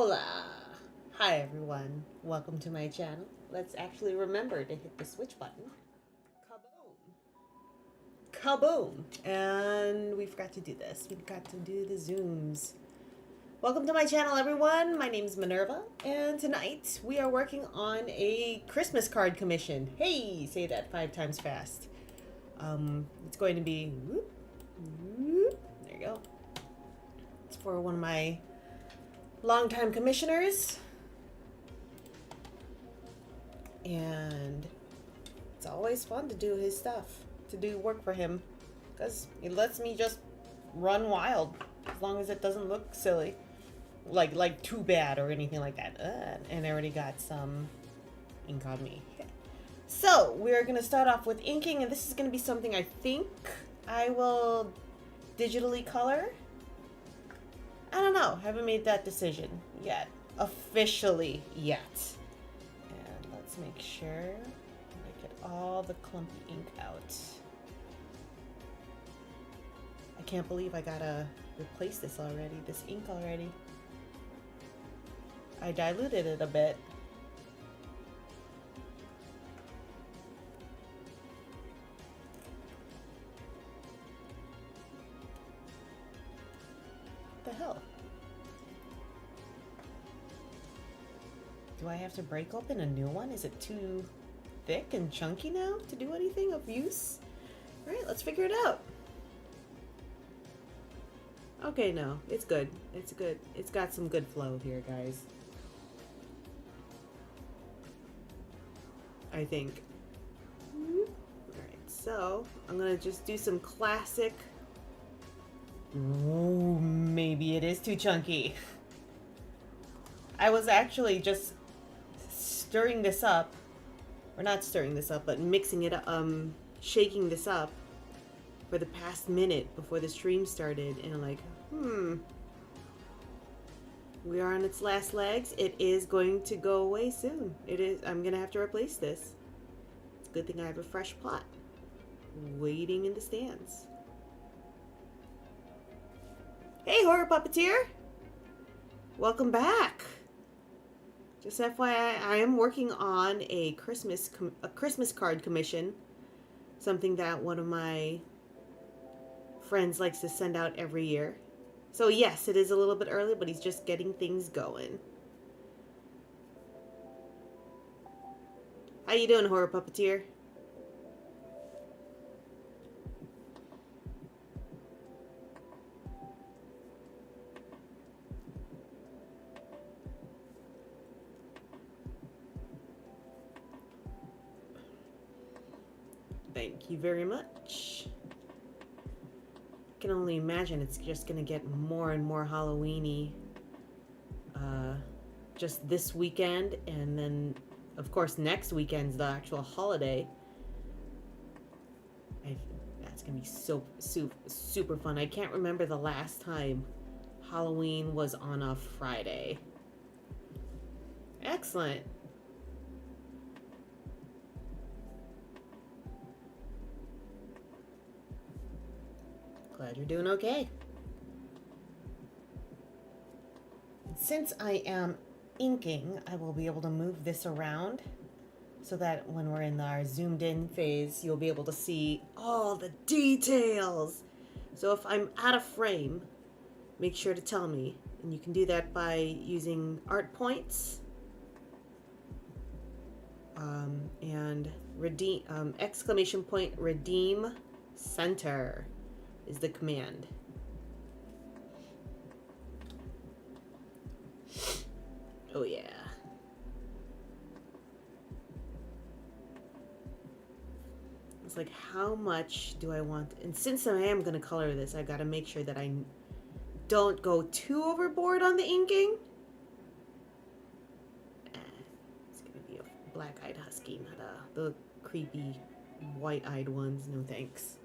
Hola! Hi everyone. Welcome to my channel. Let's actually remember to hit the switch button. Kaboom! Kaboom! And we forgot to do this. We forgot to do the zooms. Welcome to my channel everyone. My name is Minerva and tonight we are working on a Christmas card commission. Hey! Say that 5 times fast. It's going to be... Whoop, whoop, there you go. It's for one of my longtime commissioners, and it's always fun to do his stuff, to do work for him, because it lets me just run wild as long as it doesn't look silly, like too bad or anything like that. And I already got some ink on me. So we're gonna start off with inking, and this is gonna be something I think I will digitally color. I don't know. Haven't made that decision yet. Officially yet. And let's make sure I get all the clumpy ink out. I can't believe I gotta replace this already, this ink already. I diluted it a bit. What the hell? Do I have to break open a new one? Is it too thick and chunky now to do anything of use? Alright, let's figure it out. Okay, no, it's good. It's good. It's got some good flow here, guys. I think. Alright, so I'm gonna just do some classic. Ooh, maybe it is too chunky. I was actually just stirring this up, or not stirring this up, but mixing it up, shaking this up for the past minute before the stream started, and I'm like, we are on its last legs. It is going to go away soon. It is. I'm gonna have to replace this. It's a good thing I have a fresh plot waiting in the stands. Hey, horror puppeteer! Welcome back. Just FYI, I am working on a Christmas card commission, something that one of my friends likes to send out every year. So yes, it is a little bit early, but he's just getting things going. How you doing, horror puppeteer? Thank you very much. I can only imagine it's just gonna get more and more Halloween-y just this weekend, and then of course next weekend's the actual holiday. That's gonna be so super fun. I can't remember the last time Halloween was on a Friday. Excellent. Glad you're doing okay. Since I am inking, I will be able to move this around so that when we're in our zoomed in phase, you'll be able to see all the details. So if I'm out of frame, make sure to tell me. And you can do that by using art points and redeem, exclamation point redeem center is the command. Oh yeah. It's like, how much do I want? And since I am going to color this, I got to make sure that I don't go too overboard on the inking. It's going to be a black-eyed husky, not the creepy white-eyed ones. No thanks.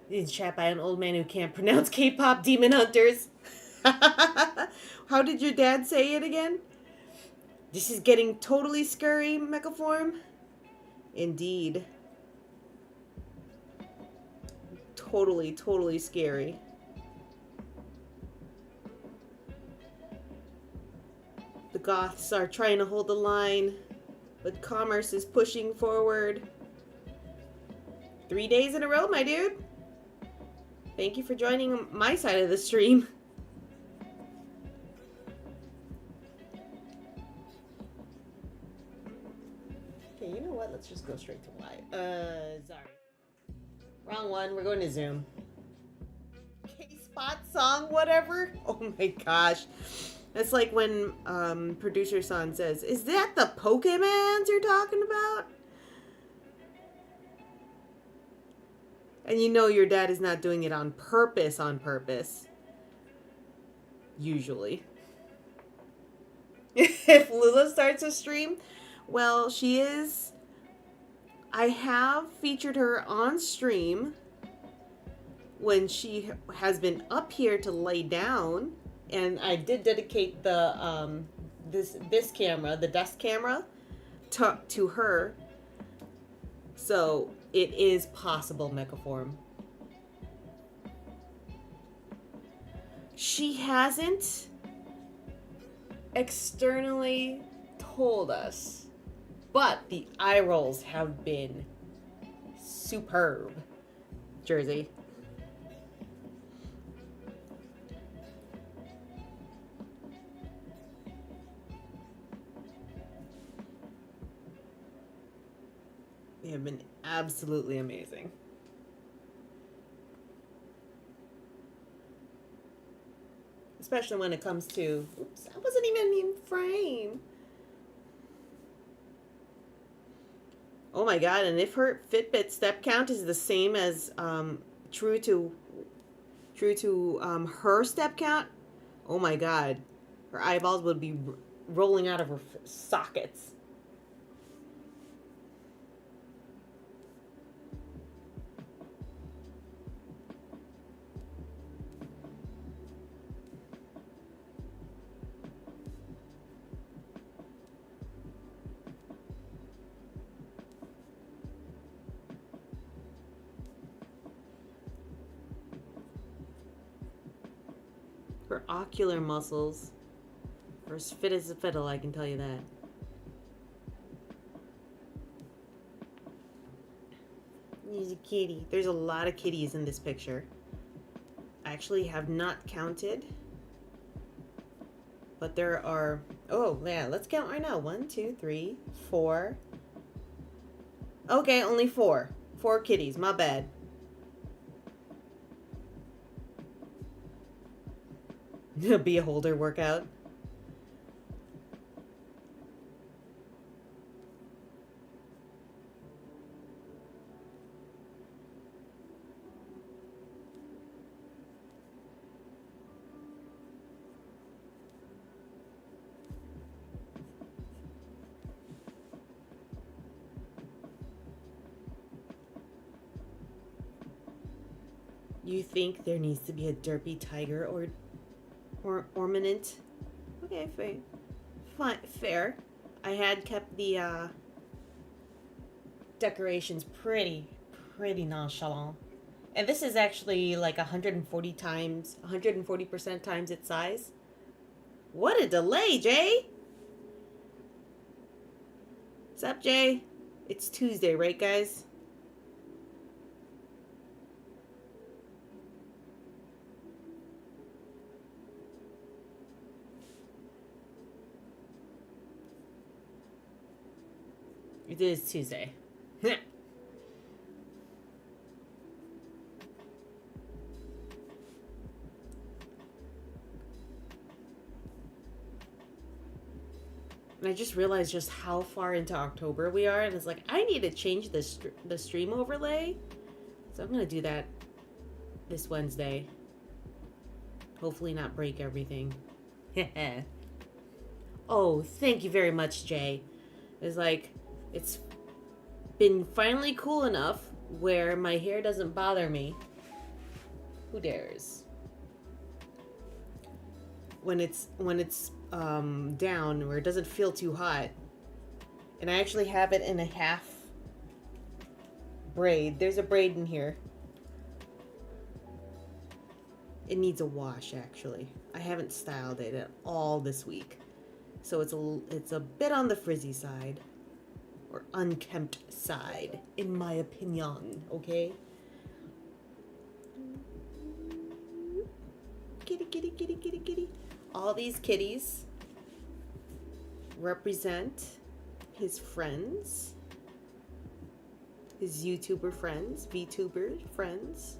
This is chat by an old man who can't pronounce K-pop demon hunters. How did your dad say it again? This is getting totally scary, Mechaform. Indeed. Totally scary. The Goths are trying to hold the line, but commerce is pushing forward. 3 days in a row, my dude. Thank you for joining my side of the stream. Okay, you know what? Let's just go straight to Y. Sorry. Wrong one. We're going to Zoom. K-Spot song, whatever. Oh my gosh. That's like when producer San says, "Is that the Pokemons you're talking about?" And you know your dad is not doing it on purpose, Usually. If Lula starts a stream, well, she is. I have featured her on stream when she has been up here to lay down, and I did dedicate the this camera, the desk camera, to her. So it is possible, Mechaform. She hasn't externally told us, but the eye rolls have been superb. Jersey. They have been absolutely amazing. Especially when it comes to, oops, I wasn't even in frame. Oh my god, and if her Fitbit step count is the same as true to her step count, oh my god, her eyeballs would be rolling out of her sockets. Her ocular muscles are as fit as a fiddle, I can tell you that. He's a kitty. There's a lot of kitties in this picture. I actually have not counted, but there are, oh yeah, let's count right now. 1, 2, 3, 4. Okay, only 4. 4 kitties, my bad. Be a holder workout. You think there needs to be a derpy tiger or ornament? Okay, fair. I had kept the decorations pretty nonchalant. And this is actually like 140% times its size. What a delay, Jay! What's up, Jay? It's Tuesday, right, guys? It is Tuesday. And I just realized just how far into October we are, and it's like, I need to change the stream overlay. So I'm going to do that this Wednesday. Hopefully not break everything. Oh, thank you very much, Jay. It's like, it's been finally cool enough where my hair doesn't bother me. Who dares? When it's down where it doesn't feel too hot. And I actually have it in a half braid. There's a braid in here. It needs a wash, actually. I haven't styled it at all this week. So it's a bit on the frizzy side. Or unkempt side, in my opinion, okay? Kitty, kitty, kitty, kitty, kitty. All these kitties represent his friends, his YouTuber friends, VTuber friends.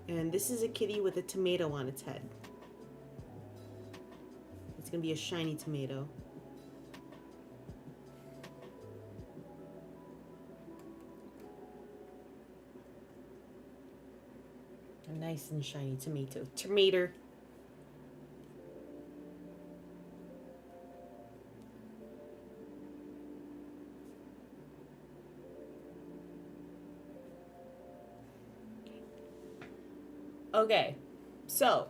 And this is a kitty with a tomato on its head. It's gonna be a shiny tomato. A nice and shiny tomato. Tomato. Okay, so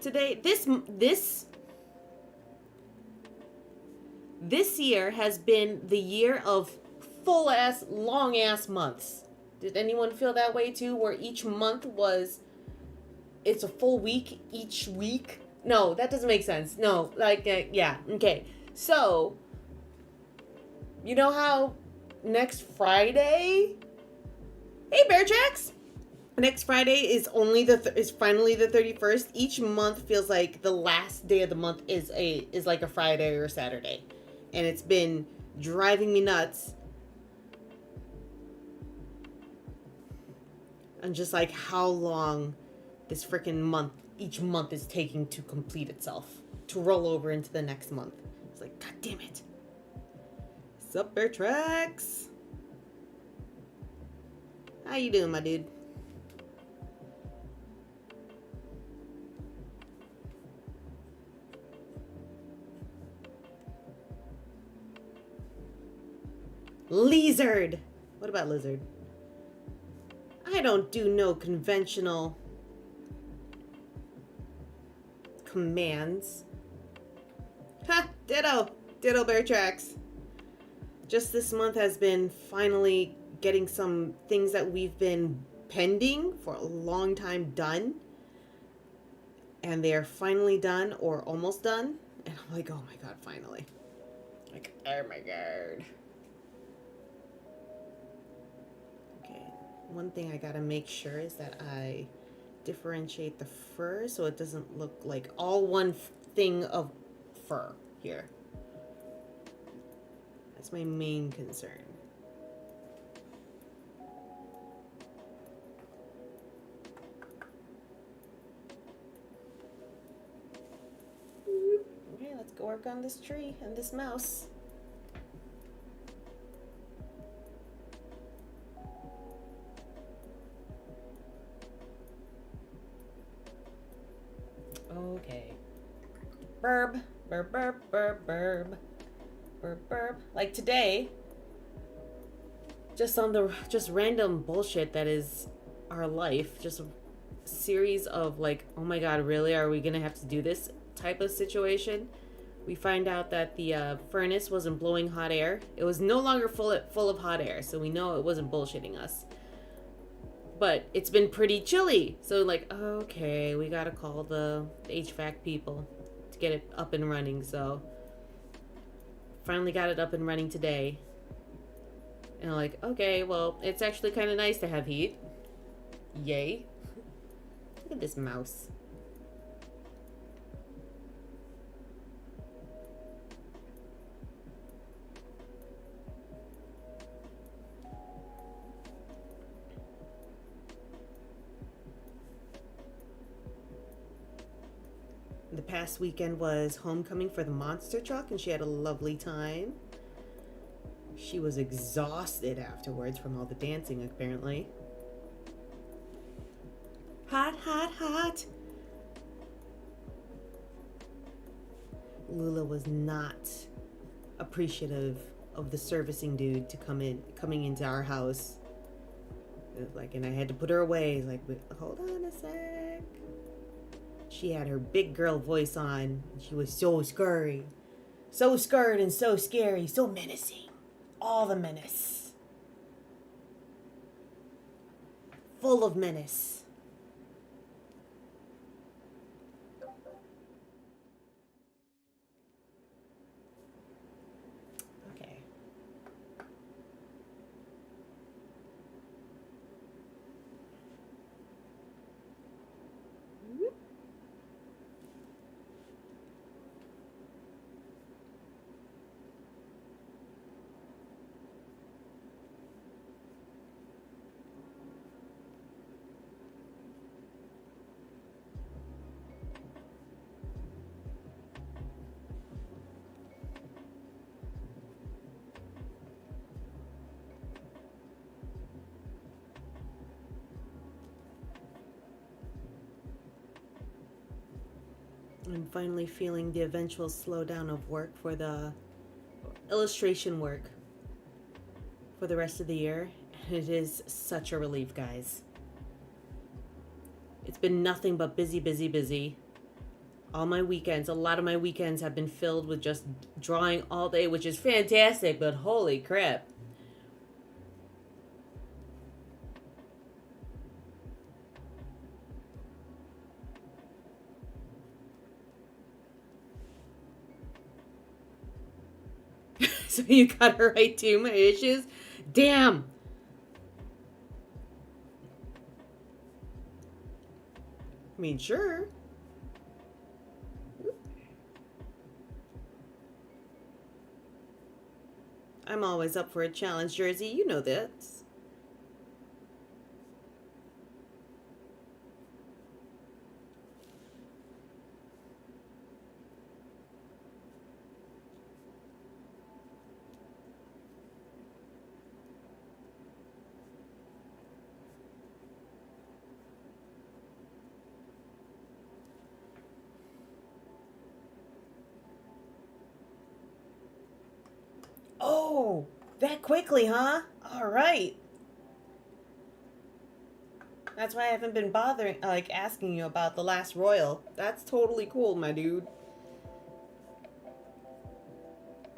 today this year has been the year of full ass long ass months. Did anyone feel that way too? Where each month it's a full week each week? No, that doesn't make sense. No, like yeah, okay. So you know how next Friday? Hey, Bear Jacks! Next Friday is finally the 31st. Each month feels like the last day of the month is like a Friday or a Saturday. And it's been driving me nuts. And just like how long this freaking month, each month is taking to complete itself, to roll over into the next month. It's like, God damn it. Sup, Bear Tracks? How you doing, my dude? Lizard. What about lizard? I don't do no conventional commands. Ha! Ditto! Ditto, Bear Tracks. Just this month has been finally getting some things that we've been pending for a long time done. And they are finally done or almost done. And I'm like, oh my god, finally. Like, oh my god. One thing I gotta make sure is that I differentiate the fur so it doesn't look like all one thing of fur here. That's my main concern. Okay, let's go work on this tree and this mouse. Okay. Burb, burb, burb, burb, burb, burb, burb. Like today, just random bullshit that is our life. Just a series of like, oh my god, really? Are we gonna have to do this type of situation? We find out that the furnace wasn't blowing hot air. It was no longer full of hot air, so we know it wasn't bullshitting us. But it's been pretty chilly. So like, okay, we gotta call the HVAC people to get it up and running. So finally got it up and running today. And I'm like, okay, well, it's actually kind of nice to have heat. Yay. Look at this mouse. The past weekend was homecoming for the monster truck, and she had a lovely time. She was exhausted afterwards from all the dancing, apparently. Hot, hot, hot. Lula was not appreciative of the servicing dude coming into our house. Like, and I had to put her away. Like, hold on a sec. She had her big girl voice on. She was so scary. So scared and so scary. So menacing. All the menace. full of menace. Okay. I'm finally feeling the eventual slowdown of work for the illustration work for the rest of the year. It is such a relief, guys. It's been nothing but busy, busy, busy. All my weekends, a lot of my weekends have been filled with just drawing all day, which is fantastic, but holy crap. So you gotta write too my issues? Damn! I mean, sure. I'm always up for a challenge, Jersey. You know this. Oh, that quickly, huh? All right. That's why I haven't been bothering, asking you about the last royal. That's totally cool, my dude.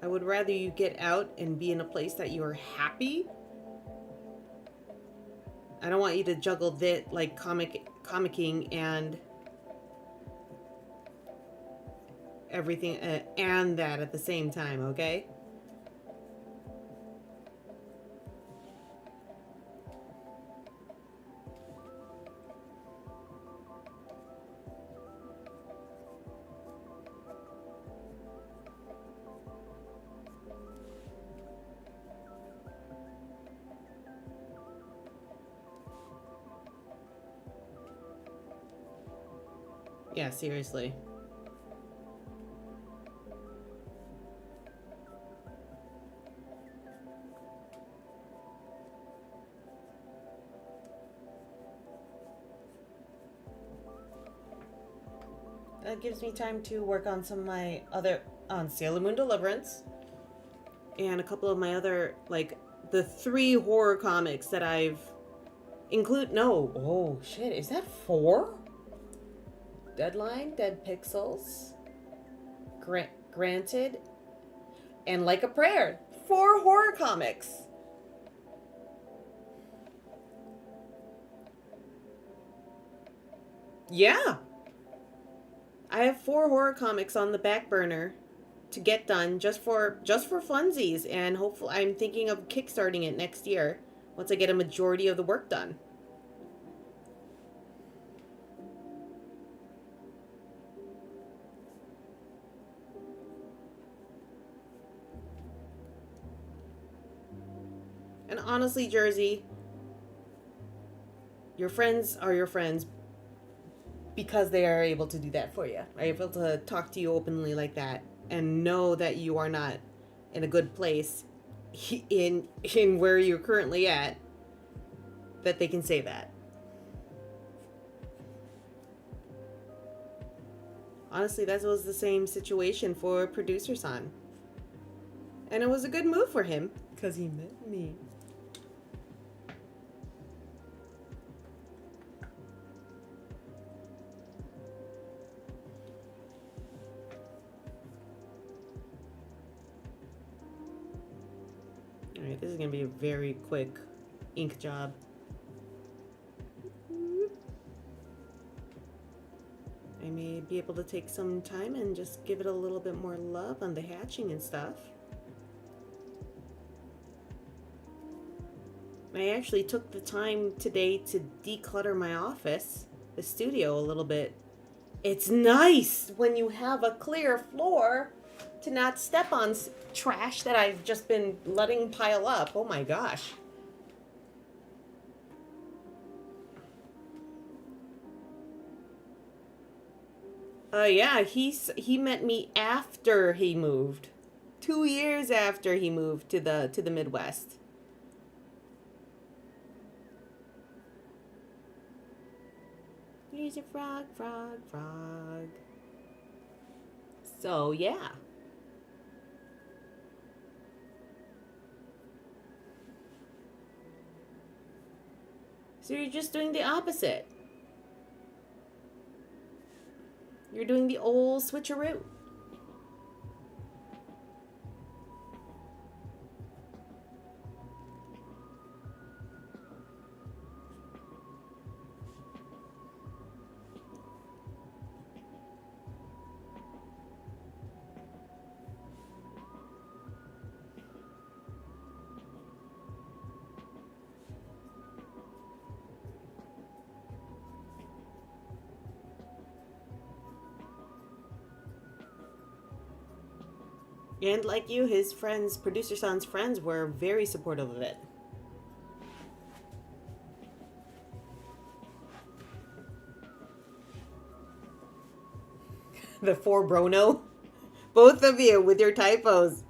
I would rather you get out and be in a place that you are happy. I don't want you to juggle that, like, comicking and everything, and that at the same time, okay? Yeah, seriously. That gives me time to work on some of my other, on Sailor Moon Deliverance, and a couple of my other, like, the 3 horror comics that I've no, oh shit, is that 4? Deadline, Dead Pixels, Granted, and Like a Prayer. 4 horror comics. Yeah. I have 4 horror comics on the back burner to get done just for funsies, and hopefully I'm thinking of kickstarting it next year once I get a majority of the work done. And honestly, Jersey, your friends are your friends because they are able to do that for you. Are able to talk to you openly like that and know that you are not in a good place in where you're currently at, that they can say that. Honestly, that was the same situation for Producer San. And it was a good move for him because he met me. Alright, this is going to be a very quick ink job. I'd be able to take some time and just give it a little bit more love on the hatching and stuff. I actually took the time today to declutter my office, the studio, a little bit. It's nice when you have a clear floor to not step on trash that I've just been letting pile up. Oh my gosh. Yeah, he met me after he moved. 2 years after he moved to the Midwest. Here's a frog, frog, frog. So, yeah. So you're just doing the opposite. You're doing the old switcheroo. And like you, his friends, producer son's friends, were very supportive of it. The four Brono. Both of you with your typos.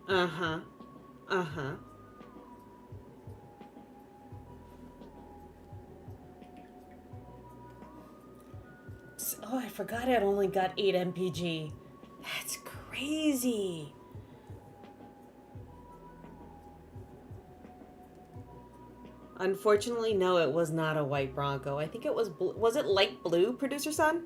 Uh-huh. Uh-huh. Oh, I forgot I'd only got 8 MPG. That's crazy. Unfortunately, no, it was not a white Bronco. I think it was blue. Was it light blue, producer son?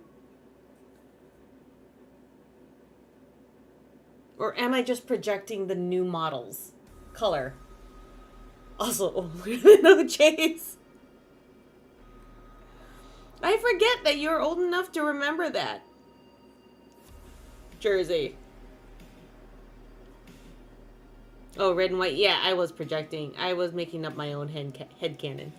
Or am I just projecting the new model's color? Also older than OJ's. I forget that you're old enough to remember that. Jersey. Oh, red and white. Yeah, I was projecting. I was making up my own headcanon.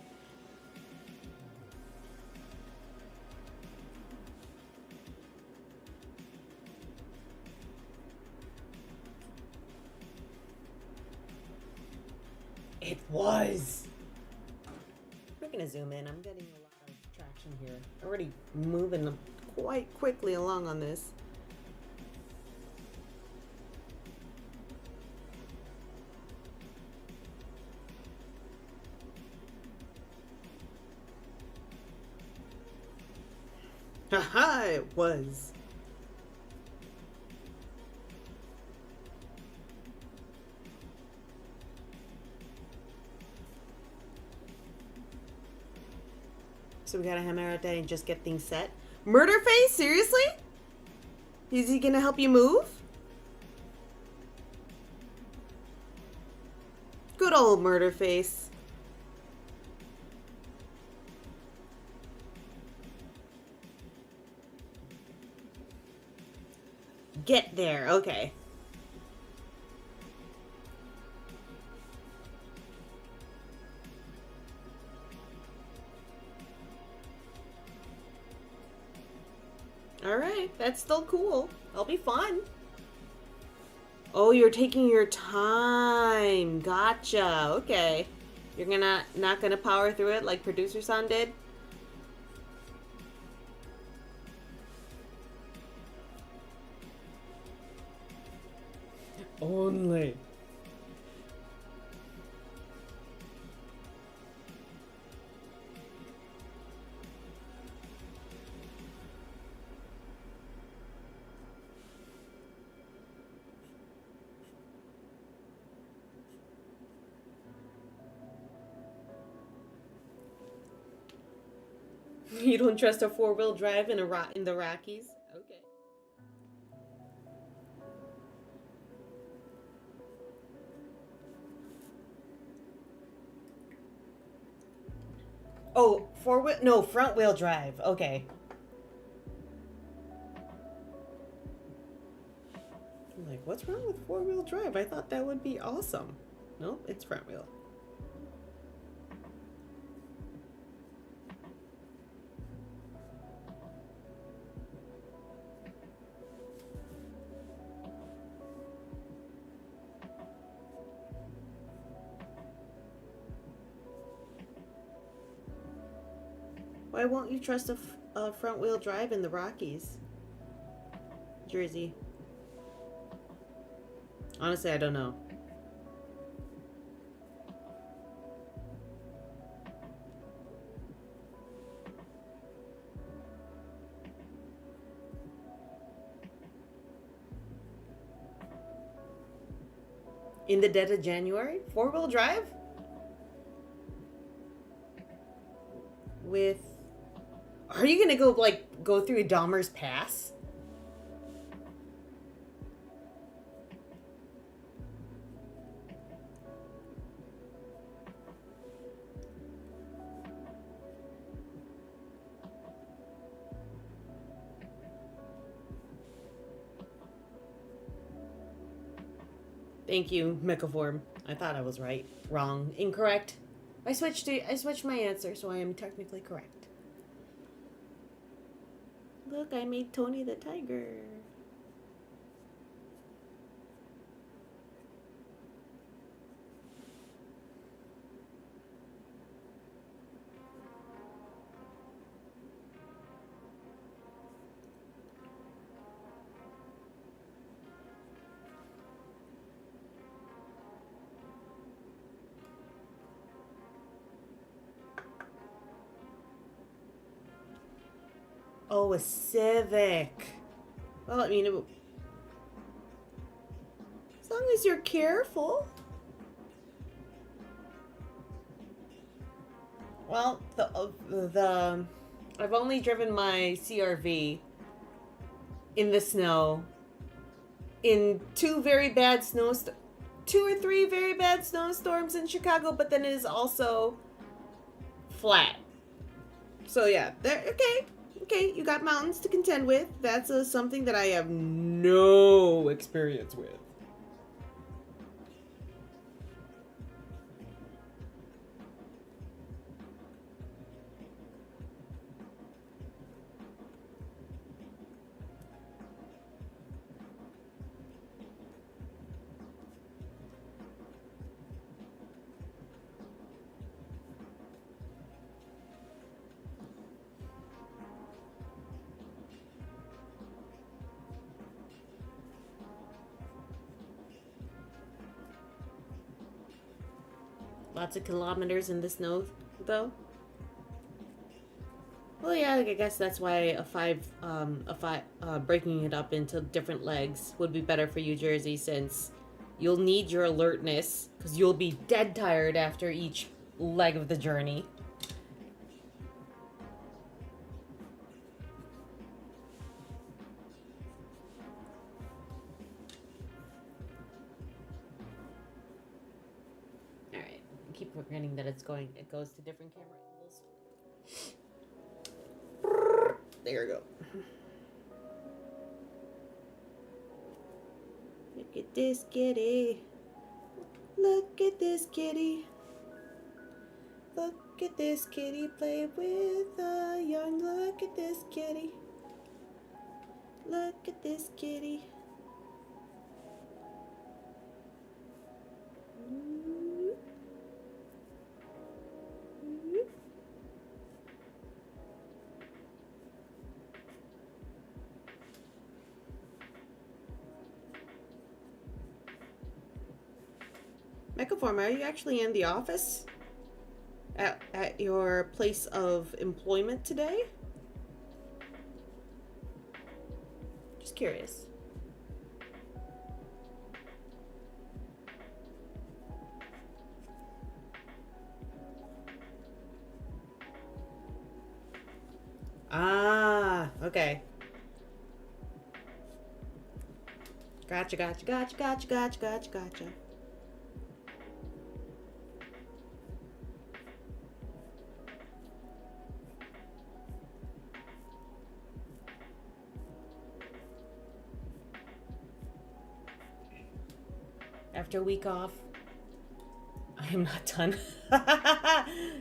It was. We're gonna zoom in. I'm getting a lot of traction here. Already moving quite quickly along on this. Haha, it was. So we gotta hammer out there and just get things set. Murderface? Seriously? Is he gonna help you move? Good old Murderface. Get there, okay. Alright, that's still cool. That'll be fun. Oh, you're taking your time. Gotcha. Okay. You're not gonna power through it like producer son did? Only. You don't trust a four-wheel drive in in the Rockies? Okay. Oh, four-wheel? No, front-wheel drive. Okay. I'm like, what's wrong with four-wheel drive? I thought that would be awesome. Nope, it's front-wheel. Why won't you trust a front-wheel drive in the Rockies? Jersey. Honestly, I don't know. In the dead of January? Four-wheel drive? With... Are you gonna go, like, go through Dahmer's Pass? Thank you, Mechaform. I thought I was right. Wrong. Incorrect. I switched my answer, so I am technically correct. Look, I made Tony the tiger. Oh, a Civic. Well, I mean, as long as you're careful. Well, the I've only driven my CRV in the snow in two or three very bad snowstorms in Chicago, but then it is also flat. So yeah, there. Okay, you got mountains to contend with. That's something that I have no experience with. Lots of kilometers in the snow, though. Well, yeah, I guess that's why breaking it up into different legs would be better for you, Jersey, since you'll need your alertness because you'll be dead tired after each leg of the journey. All right, keep forgetting that it goes to different camera angles. There you go. Look at this kitty. Look at this kitty. Look at this kitty play with a young. Look at this kitty. Look at this kitty. Mechaform, are you actually in the office? At your place of employment today? Just curious. Okay. Gotcha, gotcha, gotcha, gotcha, gotcha, gotcha, gotcha. After a week off, I am not done.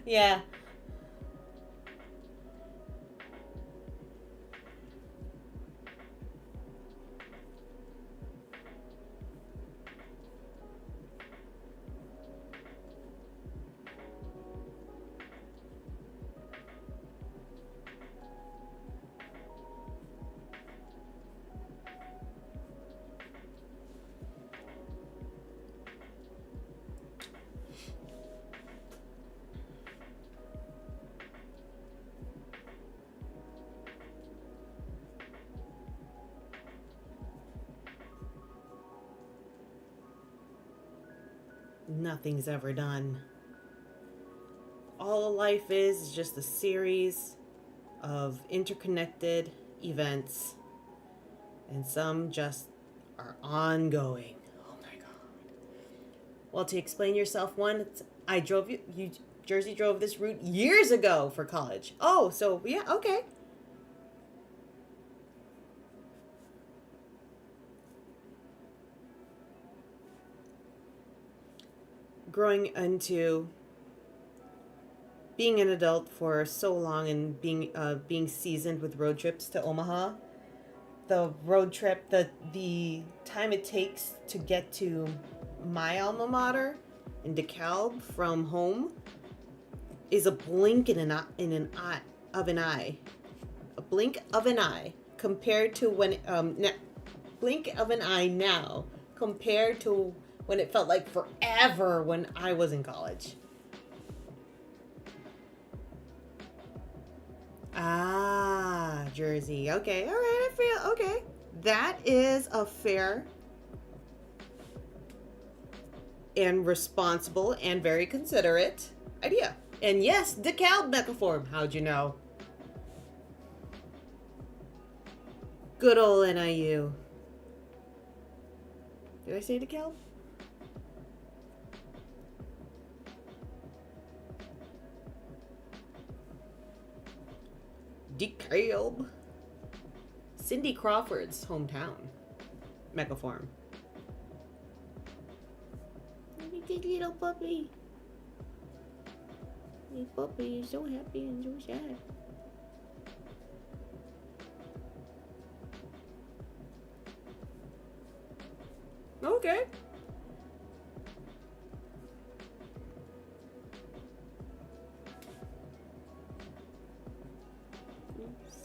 Yeah. Nothing's ever done. All life is just a series of interconnected events, and some just are ongoing. Oh my god. Well, to explain yourself, one, I drove you Jersey drove this route years ago for college. Oh, so yeah, okay. Growing into being an adult for so long and being seasoned with road trips to Omaha, the road trip, the time it takes to get to my alma mater in DeKalb from home is a blink of an eye, a blink of an eye compared to when blink of an eye now compared to when it felt like forever when I was in college. Ah, Jersey. Okay, all right. I feel okay. That is a fair and responsible and very considerate idea. And yes, DeKalb Megaform. How'd you know? Good old NIU. Did I say DeKalb? DeKalb. Cindy Crawford's hometown. Megaform. Look at this little puppy. This puppy is so happy and so sad. Okay.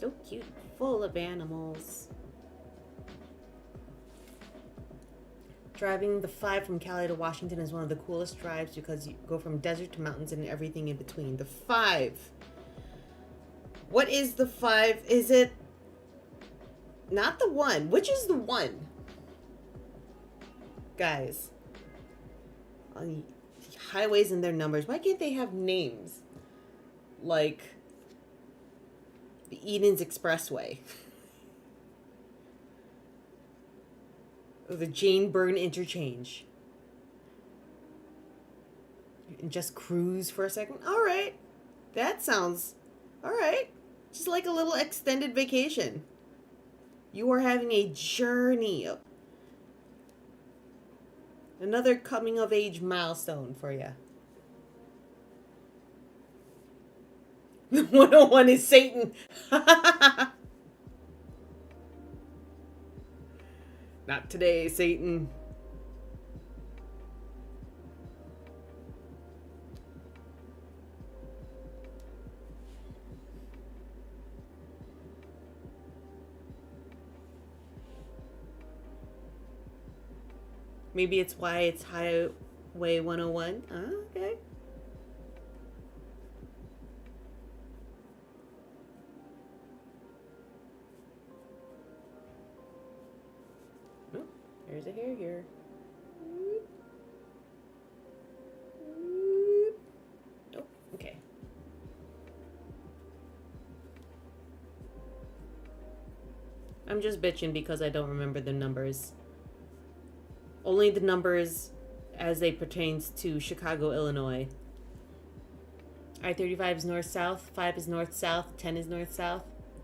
So cute, full of animals. Driving the 5 from Cali to Washington is one of the coolest drives because you go from desert to mountains and everything in between. The 5. What is the 5? Is it not the 1? Which is the 1? Guys. On highways and their numbers. Why can't they have names? Like the Eden's Expressway. Or the Jane Byrne Interchange. And just cruise for a second. Alright. That sounds alright. Just like a little extended vacation. You are having a journey. Another coming of age milestone for you. 101 is Satan. Not today, Satan. Maybe it's why it's Highway 101. Oh, okay. Oh, there's a hair here. Oh, okay. I'm just bitching because I don't remember the numbers. Only the numbers as they pertains to Chicago, Illinois. I-35 is north-south, 5 is north-south, 10 is north-south.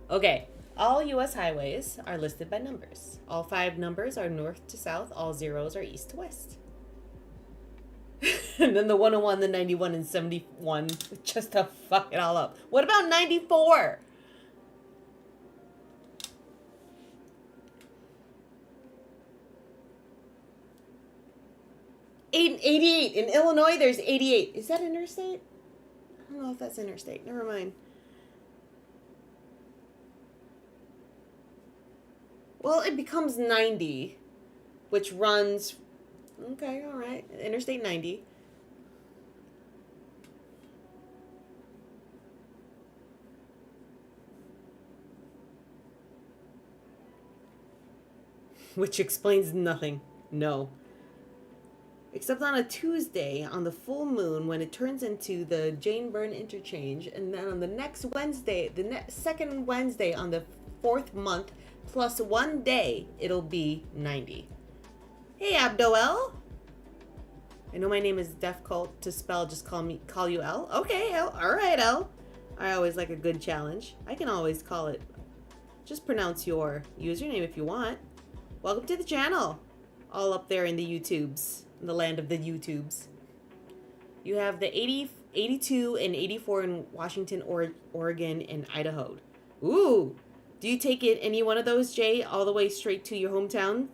Okay, all U.S. highways are listed by numbers. All 5 numbers are north to south, all zeros are east to west. And then the 101, the 91, and 71, just to fuck it all up. What about 94? In 88. In Illinois, there's 88. Is that interstate? I don't know if that's interstate. Never mind. Well, it becomes 90, which runs... Okay, all right. Interstate 90. Which explains nothing. No. Except on a Tuesday, on the full moon, when it turns into the Jane Byrne interchange, and then on the next Wednesday, the second Wednesday on the 4th month, plus 1 day, it'll be 90. Hey, Abdoel. I know my name is difficult to spell. Just call you L. Okay, L. All right, L. I always like a good challenge. I can always call it. Just pronounce your username if you want. Welcome to the channel. All up there in the YouTubes. In the land of the YouTubes. You have the 80, 82, and 84 in Washington, Oregon, and Idaho. Ooh! Do you take it any one of those, Jay, all the way straight to your hometown?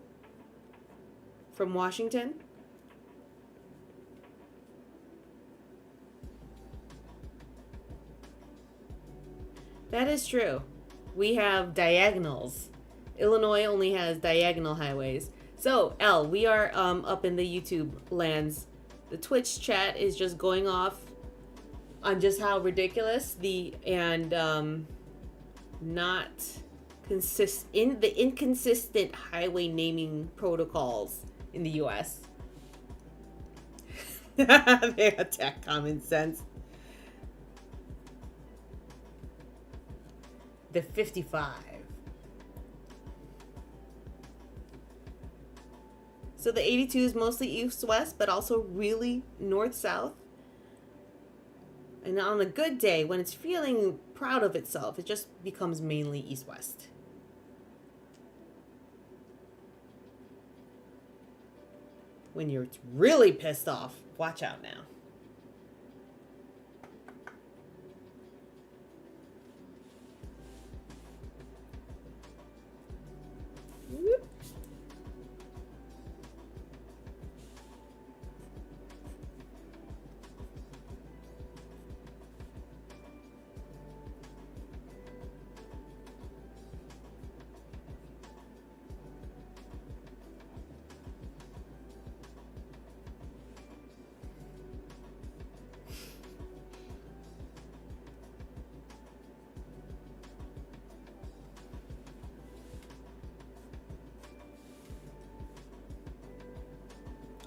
From Washington? That is true. We have diagonals. Illinois only has diagonal highways. So, L, we are up in the YouTube lands. The Twitch chat is just going off on just how ridiculous the inconsistent highway naming protocols in the U.S. They attack common sense. The 55. So the 82 is mostly east-west, but also really north-south. And on a good day, when it's feeling proud of itself, it just becomes mainly east-west. When you're really pissed off, watch out now. Whoop.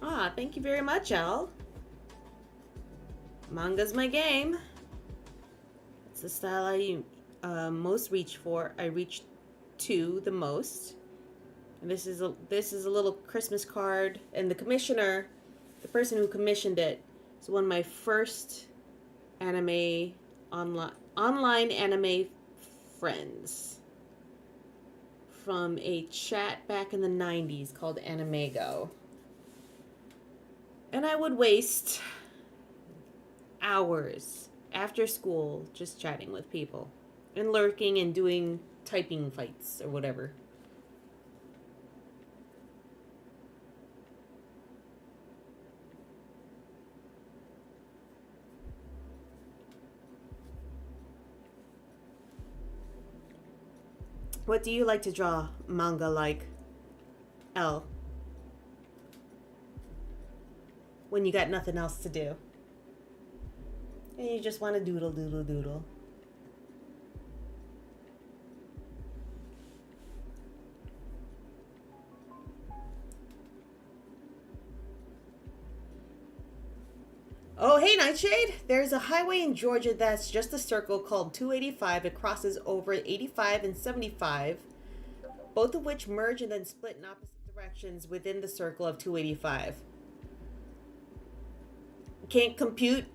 Ah, thank you very much, Al. Manga's my game. It's the style I most reach for. I reach to the most. And this is a little Christmas card, and the commissioner, the person who commissioned it, is one of my first anime online anime friends from a chat back in the 90s called Animego. And I would waste hours after school just chatting with people and lurking and doing typing fights or whatever. What do you like to draw manga like, L? When you got nothing else to do. And you just want to doodle, doodle, doodle. Oh, hey, Nightshade! There's a highway in Georgia that's just a circle called 285. It crosses over 85 and 75. both of which merge and then split in opposite directions within the circle of 285. Can't compute.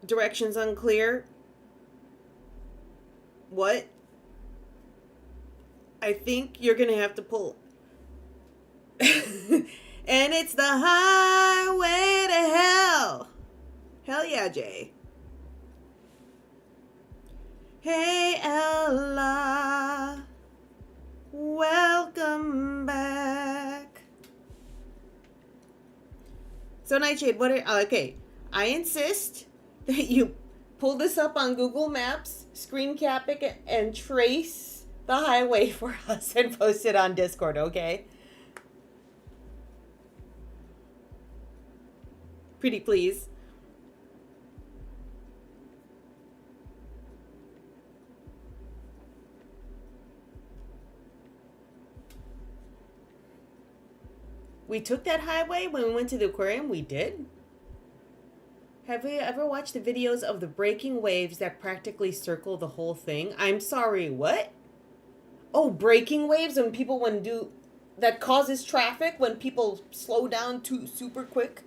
Directions unclear. What? I think you're gonna have to pull. And it's the highway to hell. Hell yeah, Jay. Hey, Ella. Welcome back. So, Nightshade, okay. I insist that you pull this up on Google Maps, screen cap it, and trace the highway for us and post it on Discord, okay? Pretty please. We took that highway when we went to the aquarium? We did? Have we ever watched the videos of the breaking waves that practically circle the whole thing? I'm sorry, what? Oh, breaking waves when people that causes traffic when people slow down too super quick?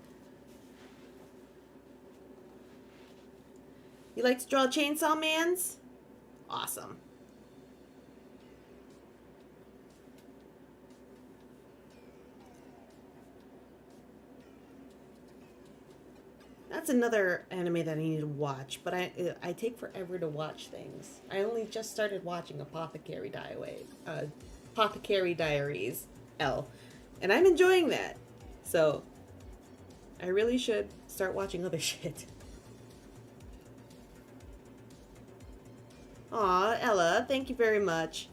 You like to draw Chainsaw Mans? Awesome. That's another anime that I need to watch, but I take forever to watch things. I only just started watching Apothecary Diaries L, and I'm enjoying that. So I really should start watching other shit. Aw, Ella, thank you very much.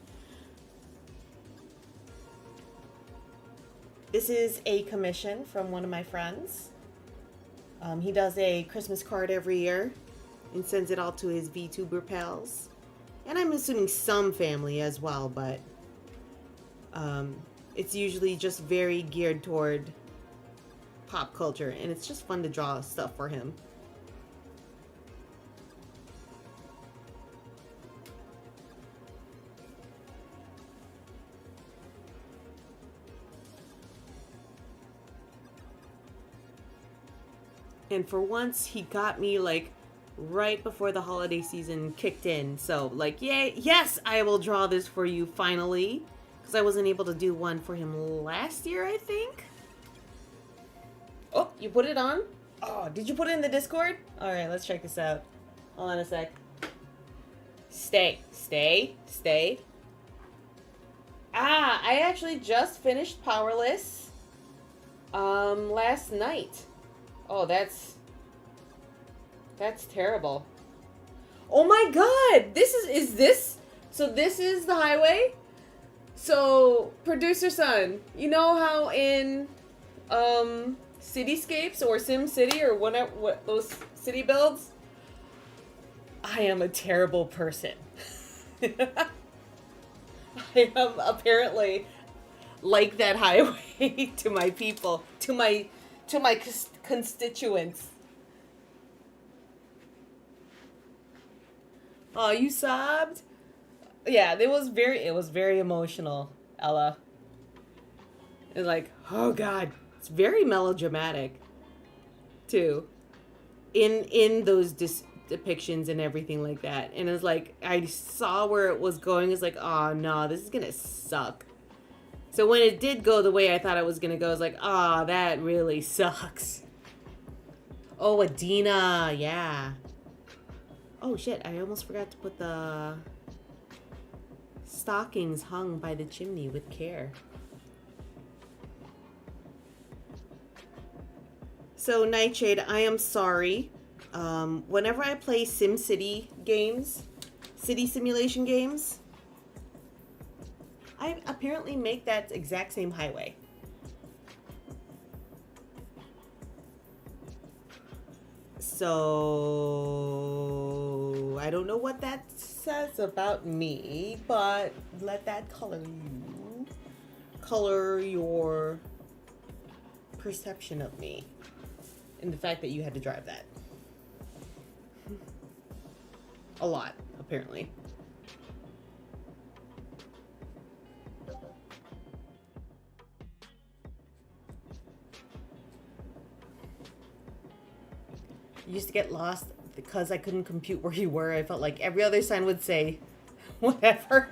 This is a commission from one of my friends. He does a Christmas card every year and sends it all to his VTuber pals. And I'm assuming some family as well, but it's usually just very geared toward pop culture, and it's just fun to draw stuff for him. And for once, he got me, like, right before the holiday season kicked in. So, like, yay, yes, I will draw this for you, finally. Because I wasn't able to do one for him last year, I think. Oh, you put it on? Oh, did you put it in the Discord? Alright, let's check this out. Hold on a sec. Stay. Ah, I actually just finished Powerless last night. Oh, that's terrible. Oh my god! This so this is the highway? So, producer son, you know how in Cityscapes or Sim City or whatever, what those city builds? I am a terrible person. I am apparently like that highway to my people, to my constituents. Oh, you sobbed? Yeah, it was very emotional, Ella. And like, oh god, it's very melodramatic, too. In those depictions and everything like that. And it's like, I saw where it was going. It's like, oh no, this is gonna suck. So when it did go the way I thought it was gonna go, I was like, oh, that really sucks. Oh, Adina, yeah. Oh shit, I almost forgot to put the stockings hung by the chimney with care. So, Nightshade, I am sorry. Whenever I play SimCity games, city simulation games, I apparently make that exact same highway. So, I don't know what that says about me, but let that color your perception of me and the fact that you had to drive that. A lot, apparently. Used to get lost because I couldn't compute where you were. I felt like every other sign would say whatever.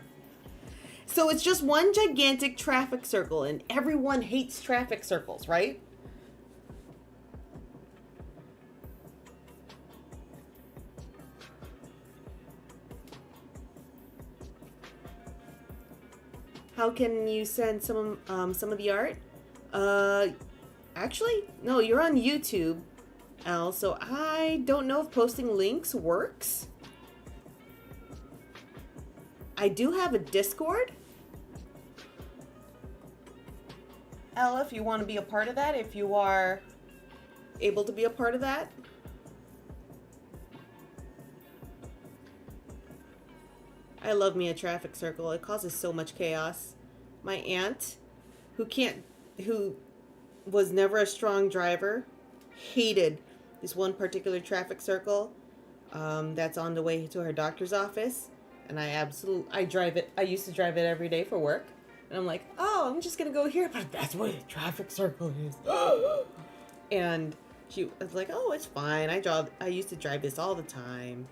So it's just one gigantic traffic circle, and everyone hates traffic circles, right? How can you send some of the art? Actually, no, you're on YouTube, Al, so I don't know if posting links works. I do have a Discord. Ella, if you want to be a part of that, if you are able to be a part of that. I love me a traffic circle. It causes so much chaos. My aunt, who was never a strong driver, hated this one particular traffic circle that's on the way to her doctor's office. And I drive it. I used to drive it every day for work. And I'm like, oh, I'm just going to go here. But that's what a traffic circle is. And she was like, oh, it's fine. I used to drive this all the time.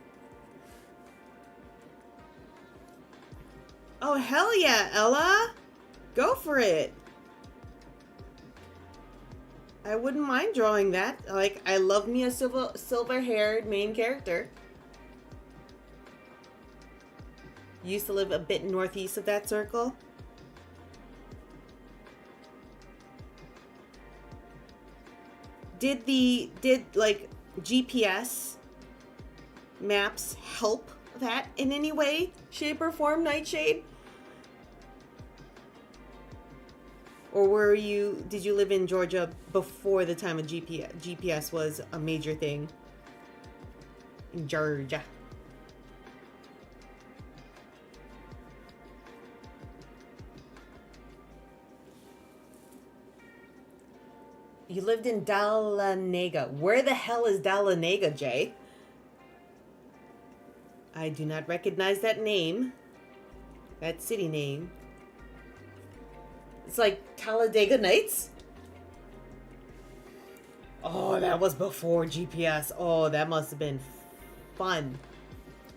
Oh, hell yeah, Ella. Go for it. I wouldn't mind drawing that. Like, I love me a silver-haired main character. Used to live a bit northeast of that circle. Did like GPS maps help that in any way, shape, or form, Nightshade? Or did you live in Georgia before the time of GPS was a major thing? In Georgia. You lived in Dahlonega. Where the hell is Dahlonega, Jay? I do not recognize that name. That city name. It's like Talladega Nights. Oh, that was before GPS. Oh, that must have been fun.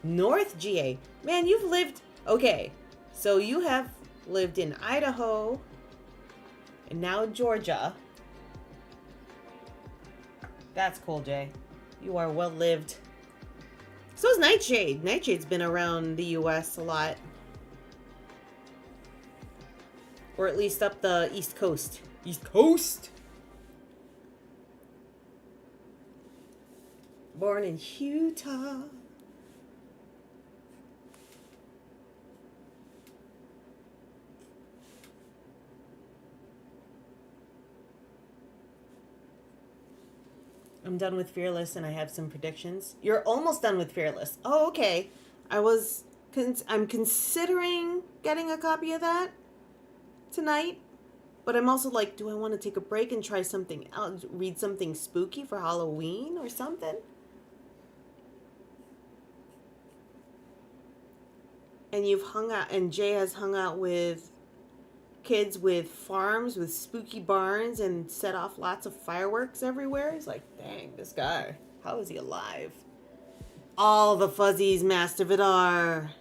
North GA. Man, you've lived... Okay, so you have lived in Idaho and now Georgia. That's cool, Jay. You are well-lived. So is Nightshade. Nightshade's been around the U.S. a lot. Or at least up the East Coast. East Coast! Born in Utah. I'm done with Fearless and I have some predictions. You're almost done with Fearless. Oh, okay. I'm considering getting a copy of that tonight. But I'm also like, do I want to take a break and try something else? Read something spooky for Halloween or something? And Jay has hung out with kids with farms with spooky barns and set off lots of fireworks everywhere. He's like, dang, this guy, how is he alive? All the fuzzies, Master Vidar.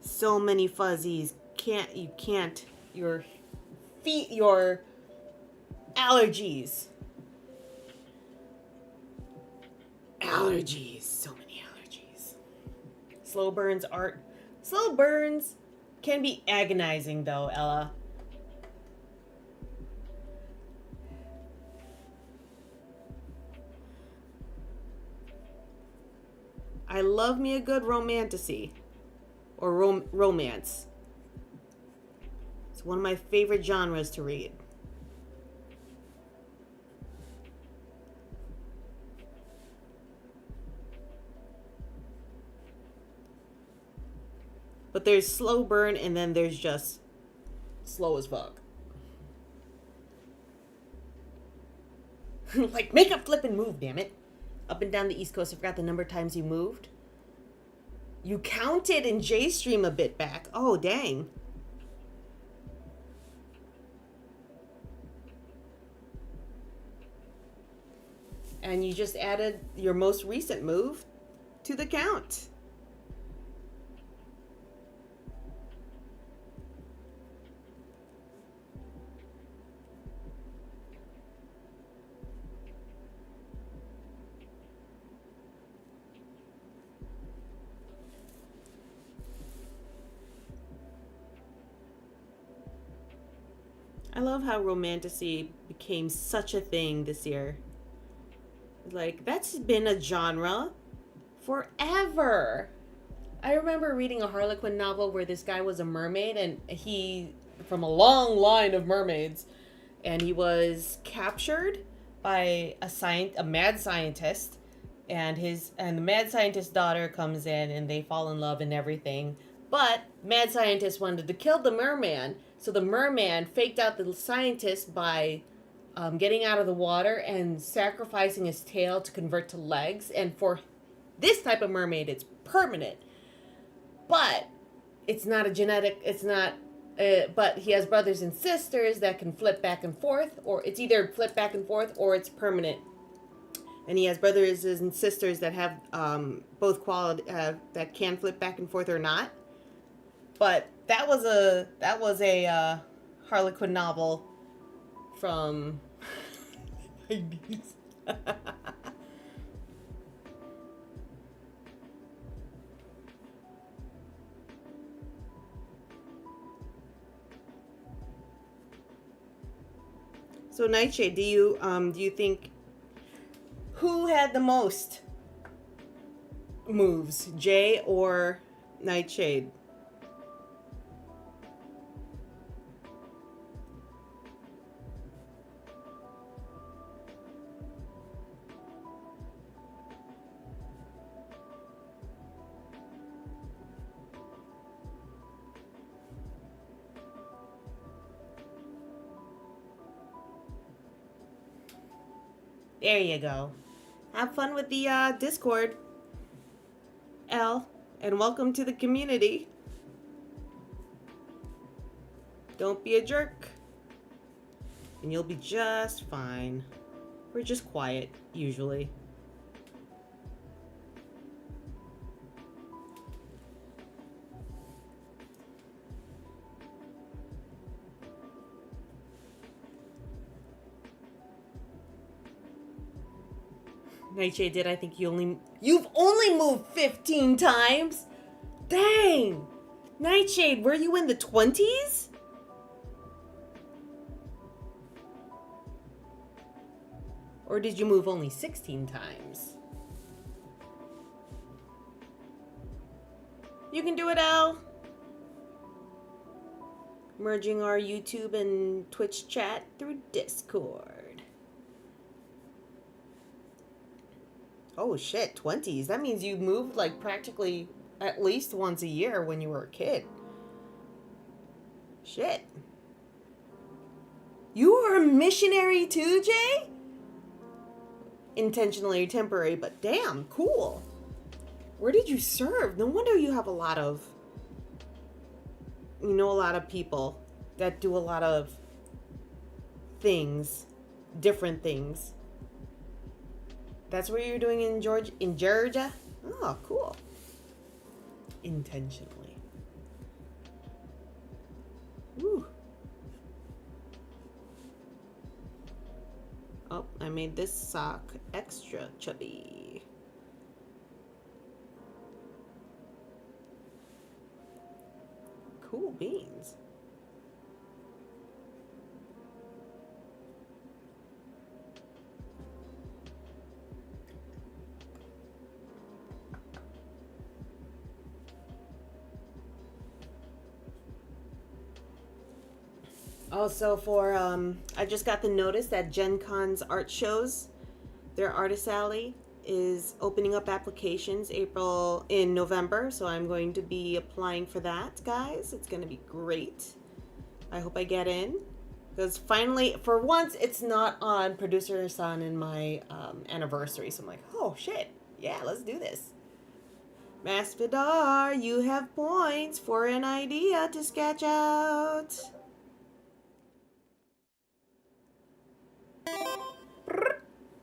So many fuzzies. Your feet, your allergies. Allergies, so many allergies. Slow burns can be agonizing, though, Ella. I love me a good romantasy. Or romance. It's one of my favorite genres to read. But there's slow burn and then there's just slow as fuck. Like, make a flip and move, damn it. Up and down the East Coast, I forgot the number of times you moved. You counted in J-Stream a bit back. Oh, dang. And you just added your most recent move to the count. I love how romantasy became such a thing this year. Like, that's been a genre forever. I remember reading a Harlequin novel where this guy was a mermaid and he, from a long line of mermaids, and he was captured by a mad scientist, and the mad scientist's daughter comes in and they fall in love and everything. But mad scientist wanted to kill the merman, so the merman faked out the scientist by getting out of the water and sacrificing his tail to convert to legs. And for this type of mermaid, it's permanent. But it's not a genetic, it's not, but he has brothers and sisters that can flip back and forth, or it's either flip back and forth or it's permanent. And he has brothers and sisters that have both quality, that can flip back and forth or not. But that was a Harlequin novel from the 90s. So Nightshade, do you think who had the most moves, Jay or Nightshade? There you go. Have fun with the Discord, L, and welcome to the community. Don't be a jerk, and you'll be just fine. We're just quiet, usually. Nightshade did. I think you've only moved 15 times? Dang! Nightshade, were you in the 20s? Or did you move only 16 times? You can do it, Al. Merging our YouTube and Twitch chat through Discord. Oh shit, 20s. That means you moved like practically at least once a year when you were a kid. Shit. You were a missionary too, Jay? Intentionally or temporary, but damn, cool. Where did you serve? No wonder you have a lot of people that do a lot of things, different things. That's what you're doing in Georgia? Oh, cool. Intentionally. Woo. Oh, I made this sock extra chubby. Cool beans. Also for, I just got the notice that Gen Con's art shows, their artist alley is opening up applications in November. So I'm going to be applying for that, guys. It's going to be great. I hope I get in. Because finally, for once, it's not on Producer San and my anniversary. So I'm like, oh shit, yeah, let's do this. Masvidal, you have points for an idea to sketch out.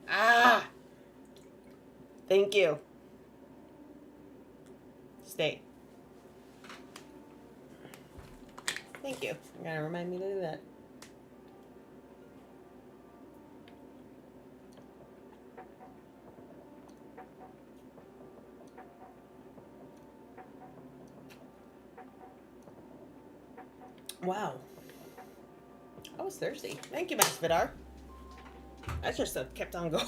Ah, Thank you. Stay. Thank you. You gotta remind me to do that. Wow. I was thirsty. Thank you, Max Vidar. I just kept on going.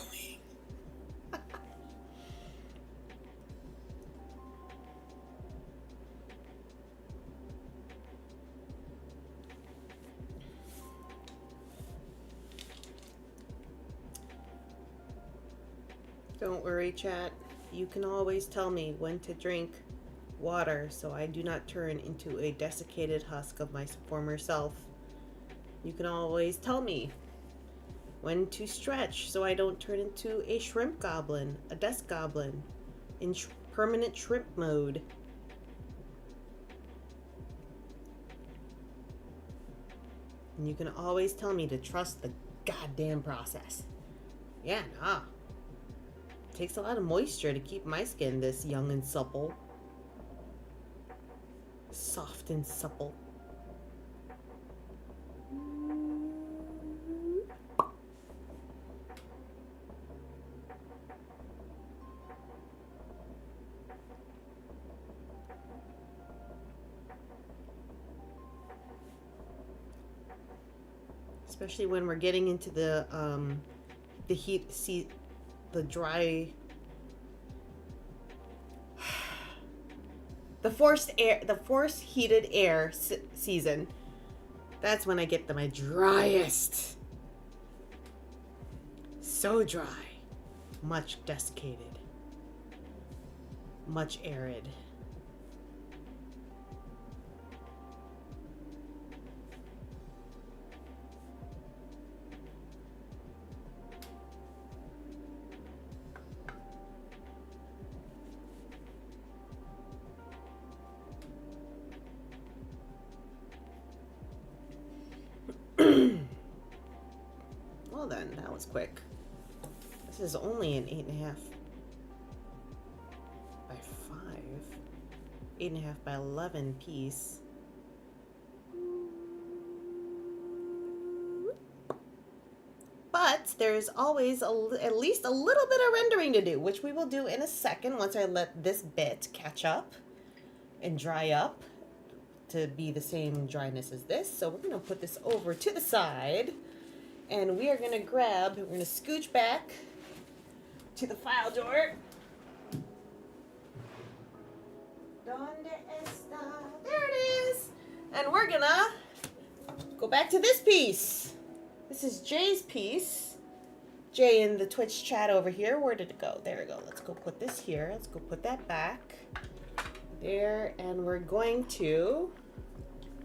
Don't worry, chat. You can always tell me when to drink water so I do not turn into a desiccated husk of my former self. You can always tell me when to stretch so I don't turn into a shrimp goblin, a desk goblin, in permanent shrimp mode. And you can always tell me to trust the goddamn process. Yeah, nah. It takes a lot of moisture to keep my skin this young and supple. Soft and supple. Especially when we're getting into the heat, the dry, the forced heated air season. That's when I get my driest. So dry, much desiccated, much arid. Well then, that was quick. This is only an 8.5 by 5. 8.5 by 11 piece. But there's always at least a little bit of rendering to do, which we will do in a second once I let this bit catch up and dry up to be the same dryness as this. So we're going to put this over to the side. And we are going to we're going to scooch back to the file drawer. Donde está? There it is. And we're going to go back to this piece. This is Jay's piece. Jay in the Twitch chat over here. Where did it go? There we go. Let's go put this here. Let's go put that back. There. And we're going to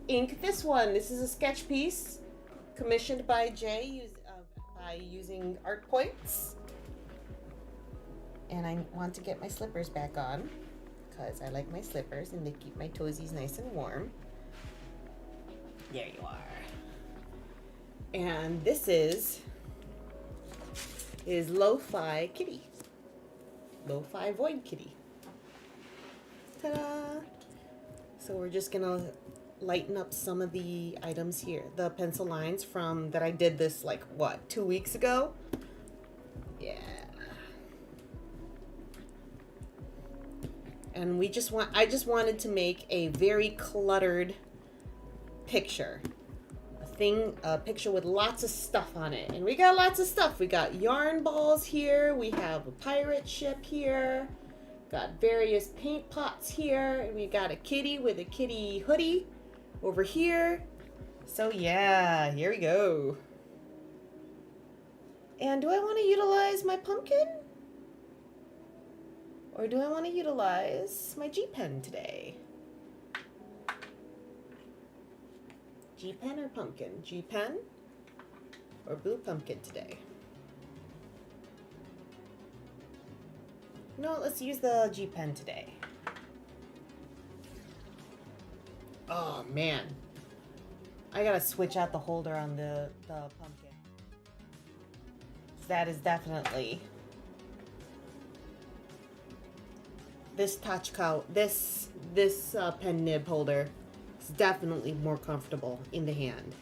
ink this one. This is a sketch piece commissioned by Jay by using art points. And I want to get my slippers back on because I like my slippers and they keep my toesies nice and warm. There you are. And this is Lo-Fi Kitty. Lo-Fi Void Kitty. Ta-da! So we're just gonna lighten up some of the items here. The pencil lines from that I did this like what, 2 weeks ago? Yeah. And I just wanted to make a very cluttered picture. A picture with lots of stuff on it. And we got lots of stuff. We got yarn balls here. We have a pirate ship here. Got various paint pots here. And we got a kitty with a kitty hoodie over here. So yeah, here we go. And do I want to utilize my pumpkin? Or do I want to utilize my G-pen today? G-pen or pumpkin? G-pen or blue pumpkin today? No, let's use the G-pen today. Oh man, I gotta switch out the holder on the pumpkin. That is definitely this touch cow, this pen nib holder is definitely more comfortable in the hand.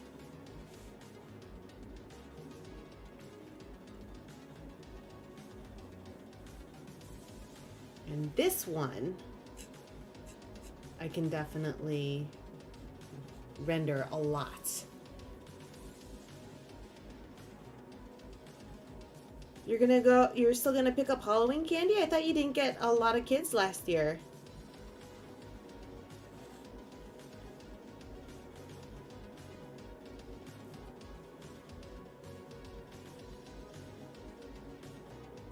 And this one, I can definitely render a lot. You're still gonna pick up Halloween candy? I thought you didn't get a lot of kids last year.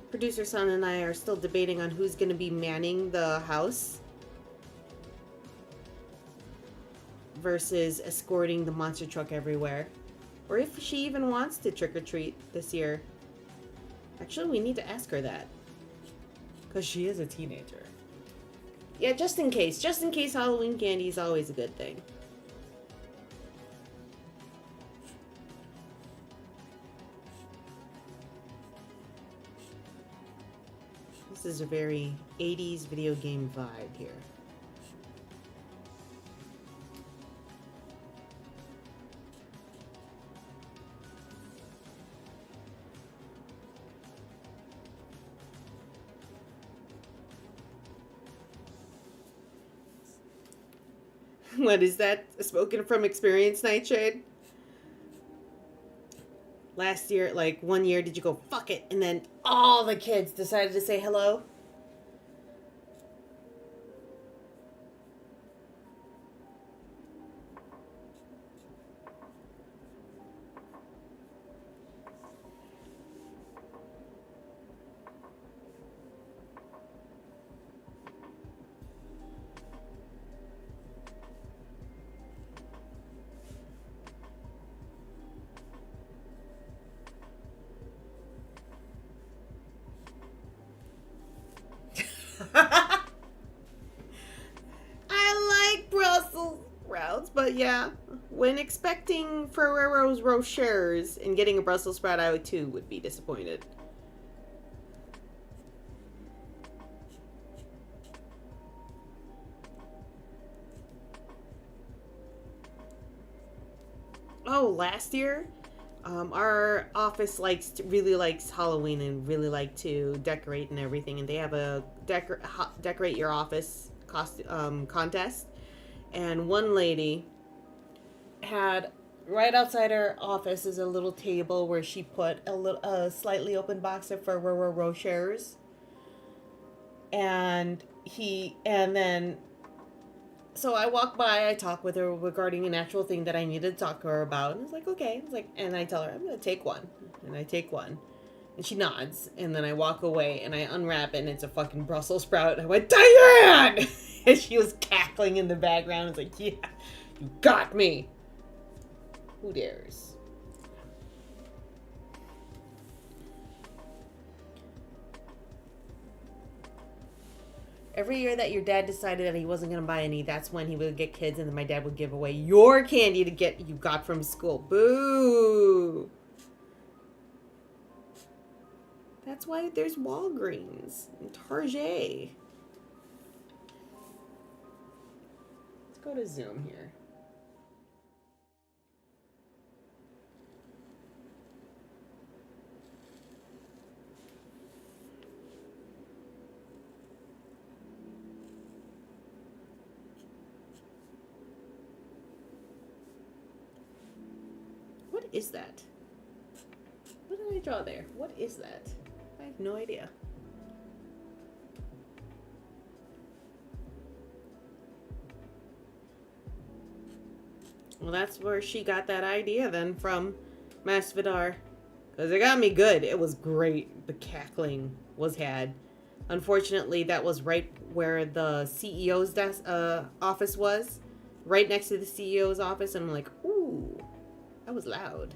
Producer Son and I are still debating on who's gonna be manning the house versus escorting the monster truck everywhere. Or if she even wants to trick or treat this year. Actually, we need to ask her that. Because she is a teenager. Yeah, just in case. Just in case Halloween candy is always a good thing. This is a very 80s video game vibe here. What is that? Spoken from experience, Nightshade? Last year, like 1 year, did you go, fuck it, and then all the kids decided to say hello? I like Brussels sprouts, but yeah, when expecting Ferrero's Rochers and getting a Brussels sprout, I would too would be disappointed. Oh, last year, our office really likes Halloween and really like to decorate and everything, and they have a decorate your office contest. And one lady had right outside her office is a little table where she put a slightly open box of Ferrero Rochers, and then so I walk by, I talk with her regarding an actual thing that I needed to talk to her about. And I was like, okay. And I tell her, I'm going to take one. And I take one. And she nods. And then I walk away and I unwrap it and it's a fucking Brussels sprout. And I went, Diane! And she was cackling in the background. I was like, yeah, you got me. Who dares? Every year that your dad decided that he wasn't going to buy any, that's when he would get kids, and then my dad would give away your candy to get you got from school. Boo! That's why there's Walgreens and Target. Let's go to Zoom here. What is that? What did I draw there? What is that? I have no idea. Well, that's where she got that idea then from Masvidal. Because it got me good. It was great. The cackling was had. Unfortunately, that was right where the CEO's office was. Right next to the CEO's office. And I'm like, ooh, that was loud.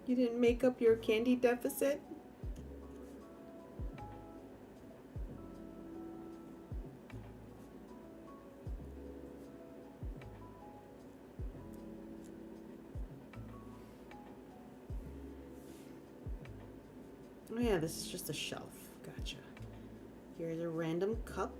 You didn't make up your candy deficit? Oh yeah, this is just a shelf. Gotcha. Here's a random cup.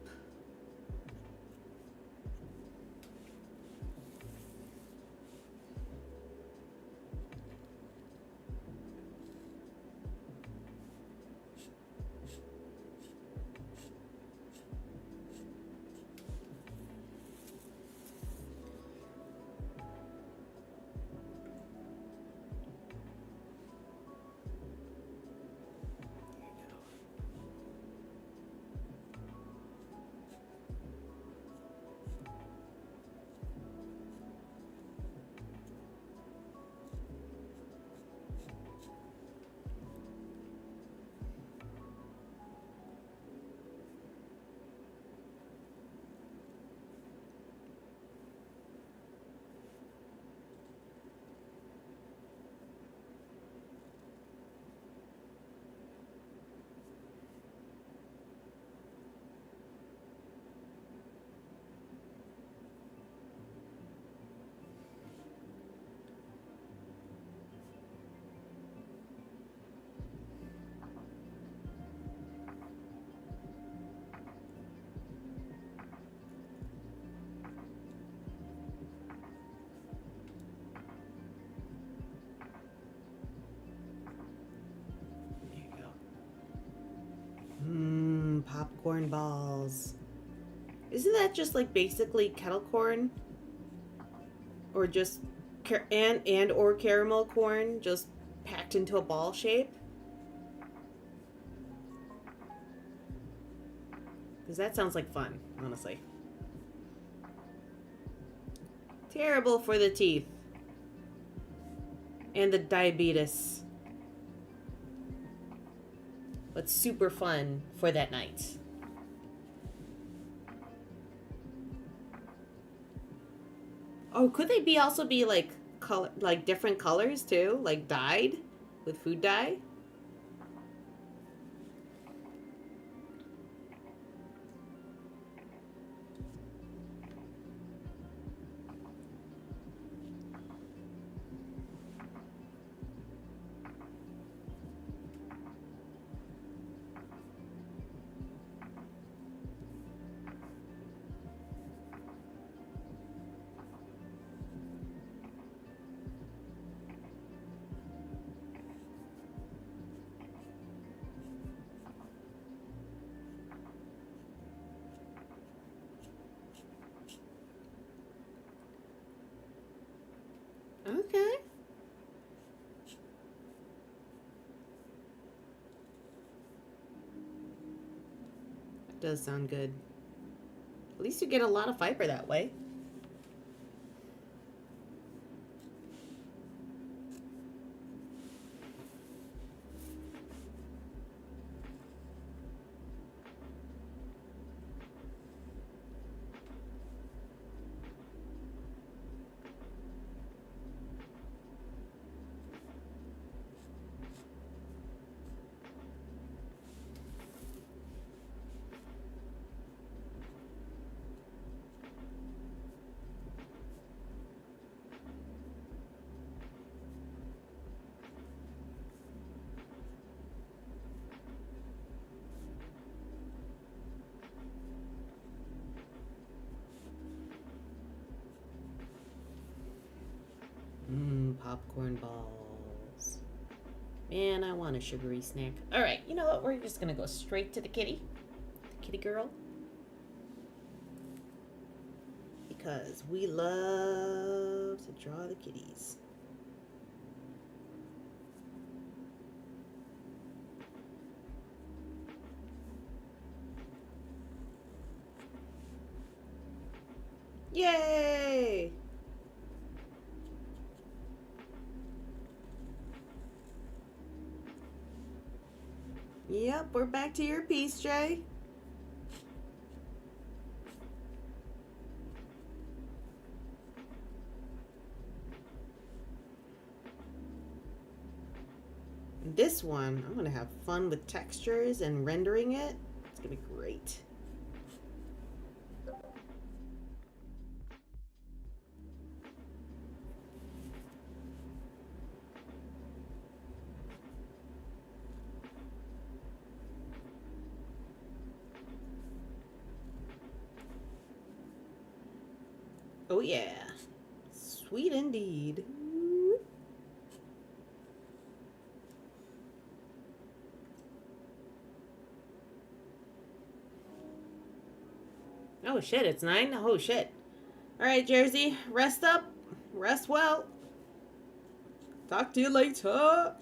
Popcorn balls. Isn't that just like basically kettle corn? Or just and or caramel corn just packed into a ball shape? Because that sounds like fun, honestly. Terrible for the teeth. And the diabetes. But super fun for that night. Oh, could they be also be like color, like different colors too, like dyed with food dye? Okay. That does sound good. At least you get a lot of fiber that way. Popcorn balls. Man, I want a sugary snack. Alright, you know what? We're just gonna go straight to the kitty. The kitty girl. Because we love to draw the kitties. Yay! Yep, we're back to your piece, Jay. This one, I'm going to have fun with textures and rendering it. It's going to be great. Oh yeah. Sweet indeed. Oh shit, it's 9? Oh shit. Alright, Jersey, rest up. Rest well. Talk to you later.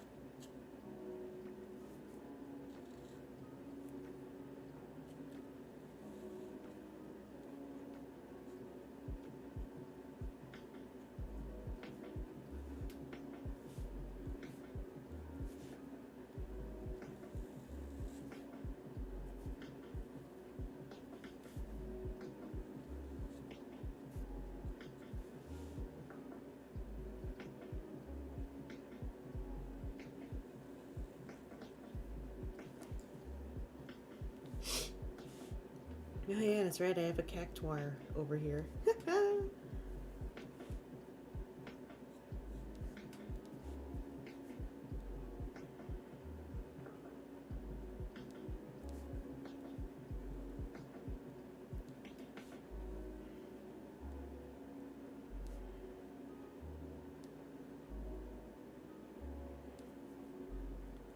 Oh yeah, that's right. I have a cactuar over here.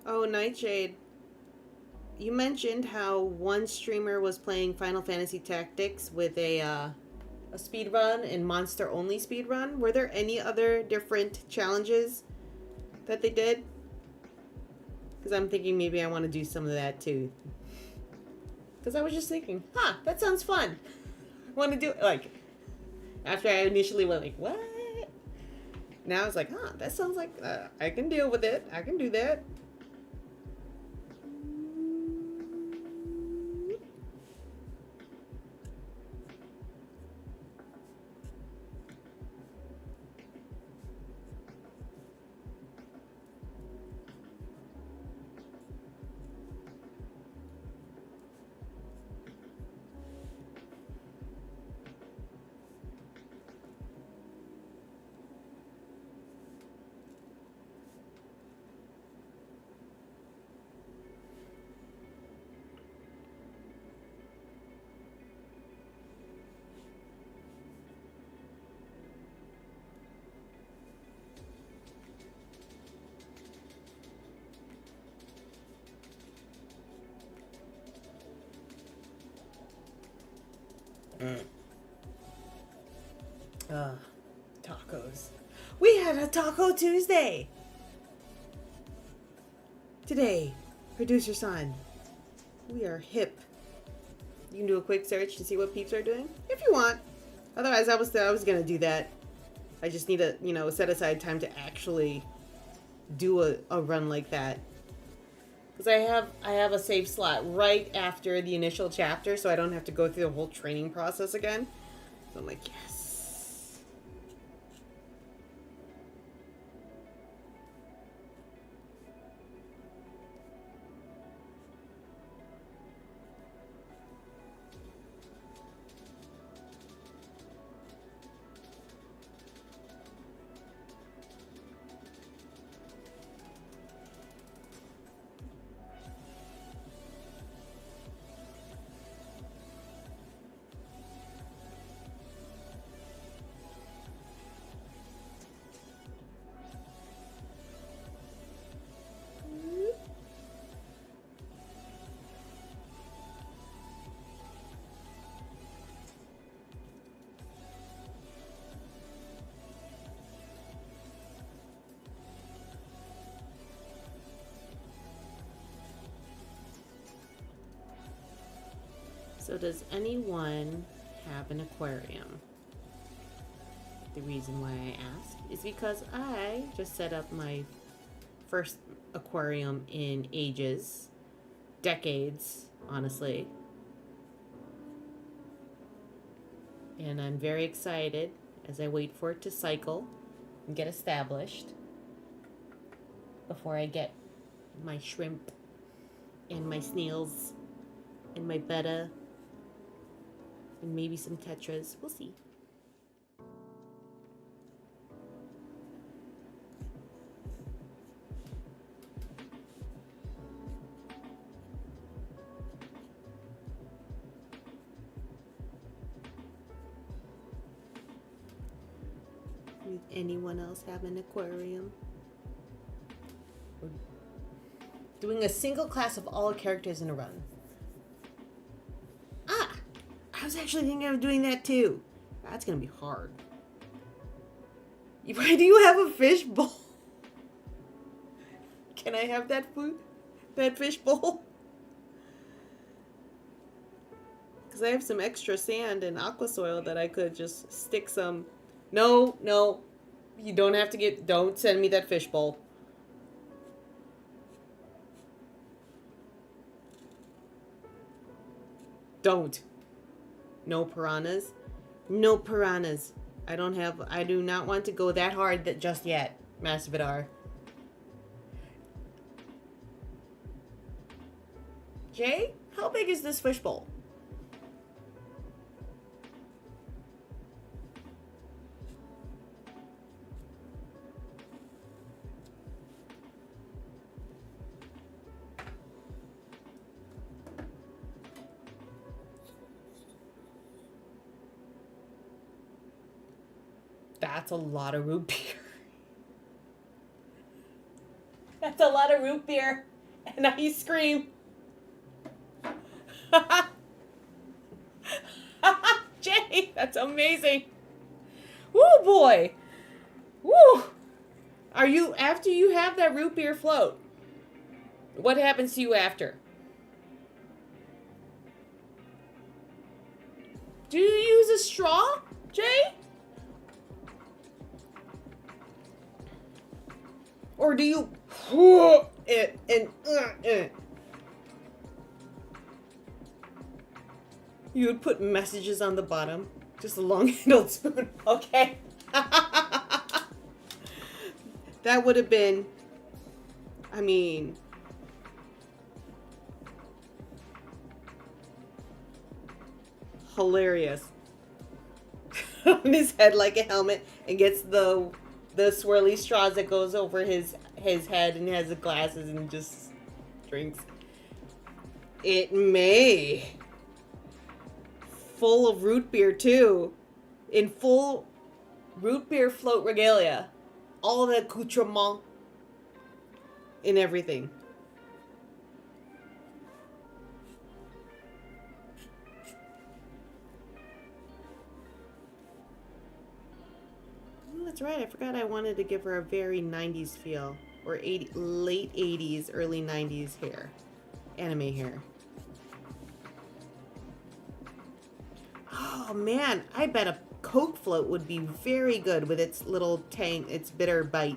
Oh, Nightshade. You mentioned how one streamer was playing Final Fantasy Tactics with a speed run and monster only speed run. Were there any other different challenges that they did? Because I'm thinking maybe I want to do some of that too. Because I was just thinking, that sounds fun. I want to do it. Like, after I initially went like, what? Now I was like, that sounds like I can deal with it. I can do that. Tacos. We had a Taco Tuesday! Today, producer son, we are hip. You can do a quick search to see what peeps are doing if you want. Otherwise, I was gonna do that. I just need to, set aside time to actually do a run like that. Because I have a save slot right after the initial chapter, so I don't have to go through the whole training process again. So I'm like, yes. So does anyone have an aquarium? The reason why I ask is because I just set up my first aquarium in ages, decades, honestly. And I'm very excited as I wait for it to cycle and get established before I get my shrimp and my snails and my betta and maybe some tetras. We'll see. Does anyone else have an aquarium? We're doing a single class of all characters in a run. Ah! I was actually thinking of doing that too. That's gonna be hard. Why do you have a fish bowl? Can I have that food? That fish bowl? Because I have some extra sand and aqua soil that I could just stick some. No, no. You don't have to get. Don't send me that fish bowl. Don't. No piranhas. No piranhas. I do not want to go that hard just yet, Masvidar. Jay, how big is this fishbowl? That's a lot of root beer. That's a lot of root beer and ice cream. Jay, that's amazing. Woo, boy. Woo. Are you, after you have that root beer float, what happens to you after? Do you use a straw, Jay? Or do you it and You would put messages on the bottom, just a long-handled spoon. Okay. That would have been, I mean, hilarious. On his head like a helmet, and gets the swirly straws that goes over his head, and has the glasses and just drinks. It may. Full of root beer too. In full root beer float regalia. All the accoutrement and everything. That's right. I forgot I wanted to give her a very 90s feel. Or late 80s, early 90s hair. Anime hair. Oh man, I bet a Coke float would be very good with its little tang, its bitter bite.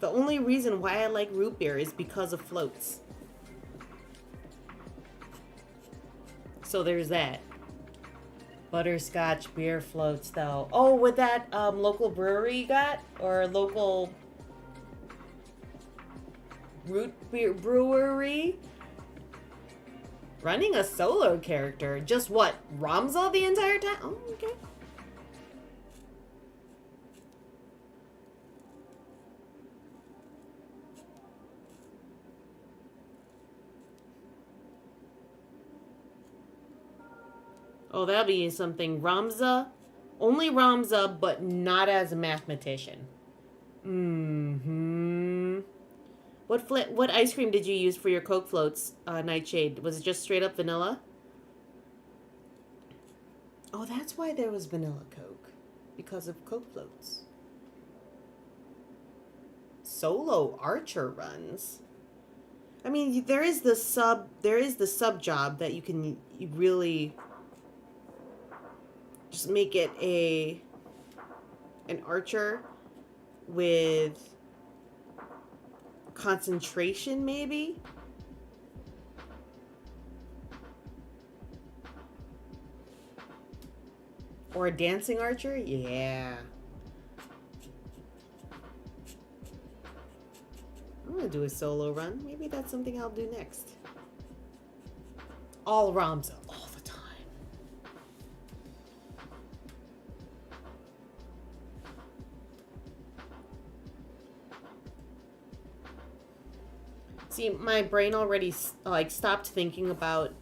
The only reason why I like root beer is because of floats. So there's that. Butterscotch beer floats, though. Oh, with that local brewery you got? Or local root beer brewery? Running a solo character. Just what? Ramza the entire time? Oh, okay. Oh, that'll be something. Ramza. Only Ramza, but not as a mathematician. Mm-hmm. What ice cream did you use for your Coke floats, Nightshade? Was it just straight up vanilla? Oh, that's why there was vanilla Coke. Because of Coke floats. Solo archer runs. I mean, there is the sub job that you really just make it an archer with concentration, maybe? Or a dancing archer? Yeah. I'm gonna do a solo run. Maybe that's something I'll do next. All Ramza, all the time. See, my brain already stopped thinking about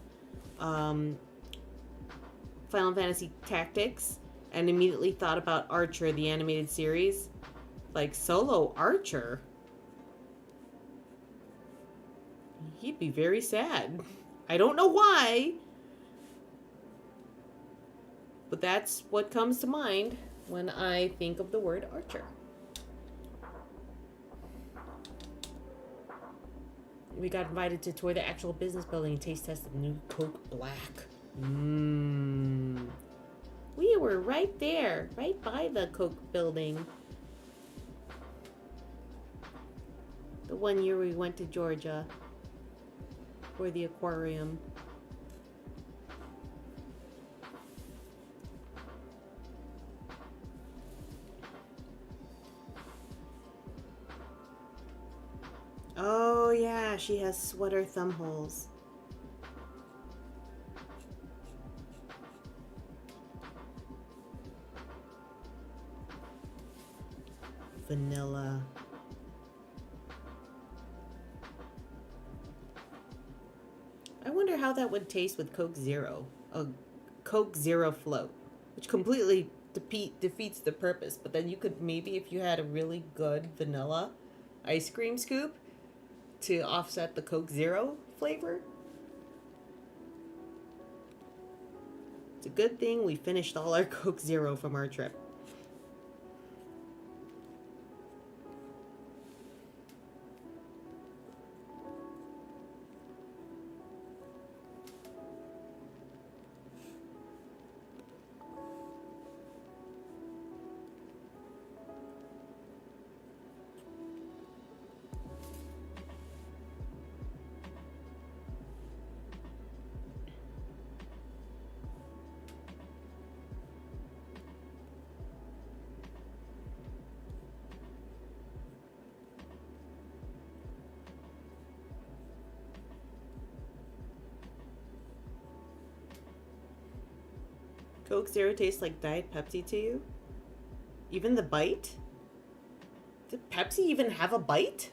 Final Fantasy Tactics and immediately thought about Archer, the animated series. Like, solo Archer? He'd be very sad. I don't know why, but that's what comes to mind when I think of the word Archer. We got invited to tour the actual business building and taste test the new Coke Black. We were right there, right by the Coke building. The one year we went to Georgia for the aquarium. Oh yeah, she has sweater thumb holes. Vanilla. I wonder how that would taste with Coke Zero. A Coke Zero float, which completely defeats the purpose. But then you could maybe, if you had a really good vanilla ice cream scoop to offset the Coke Zero flavor. It's a good thing we finished all our Coke Zero from our trip. Coke Zero tastes like Diet Pepsi to you? Even the bite? Did Pepsi even have a bite?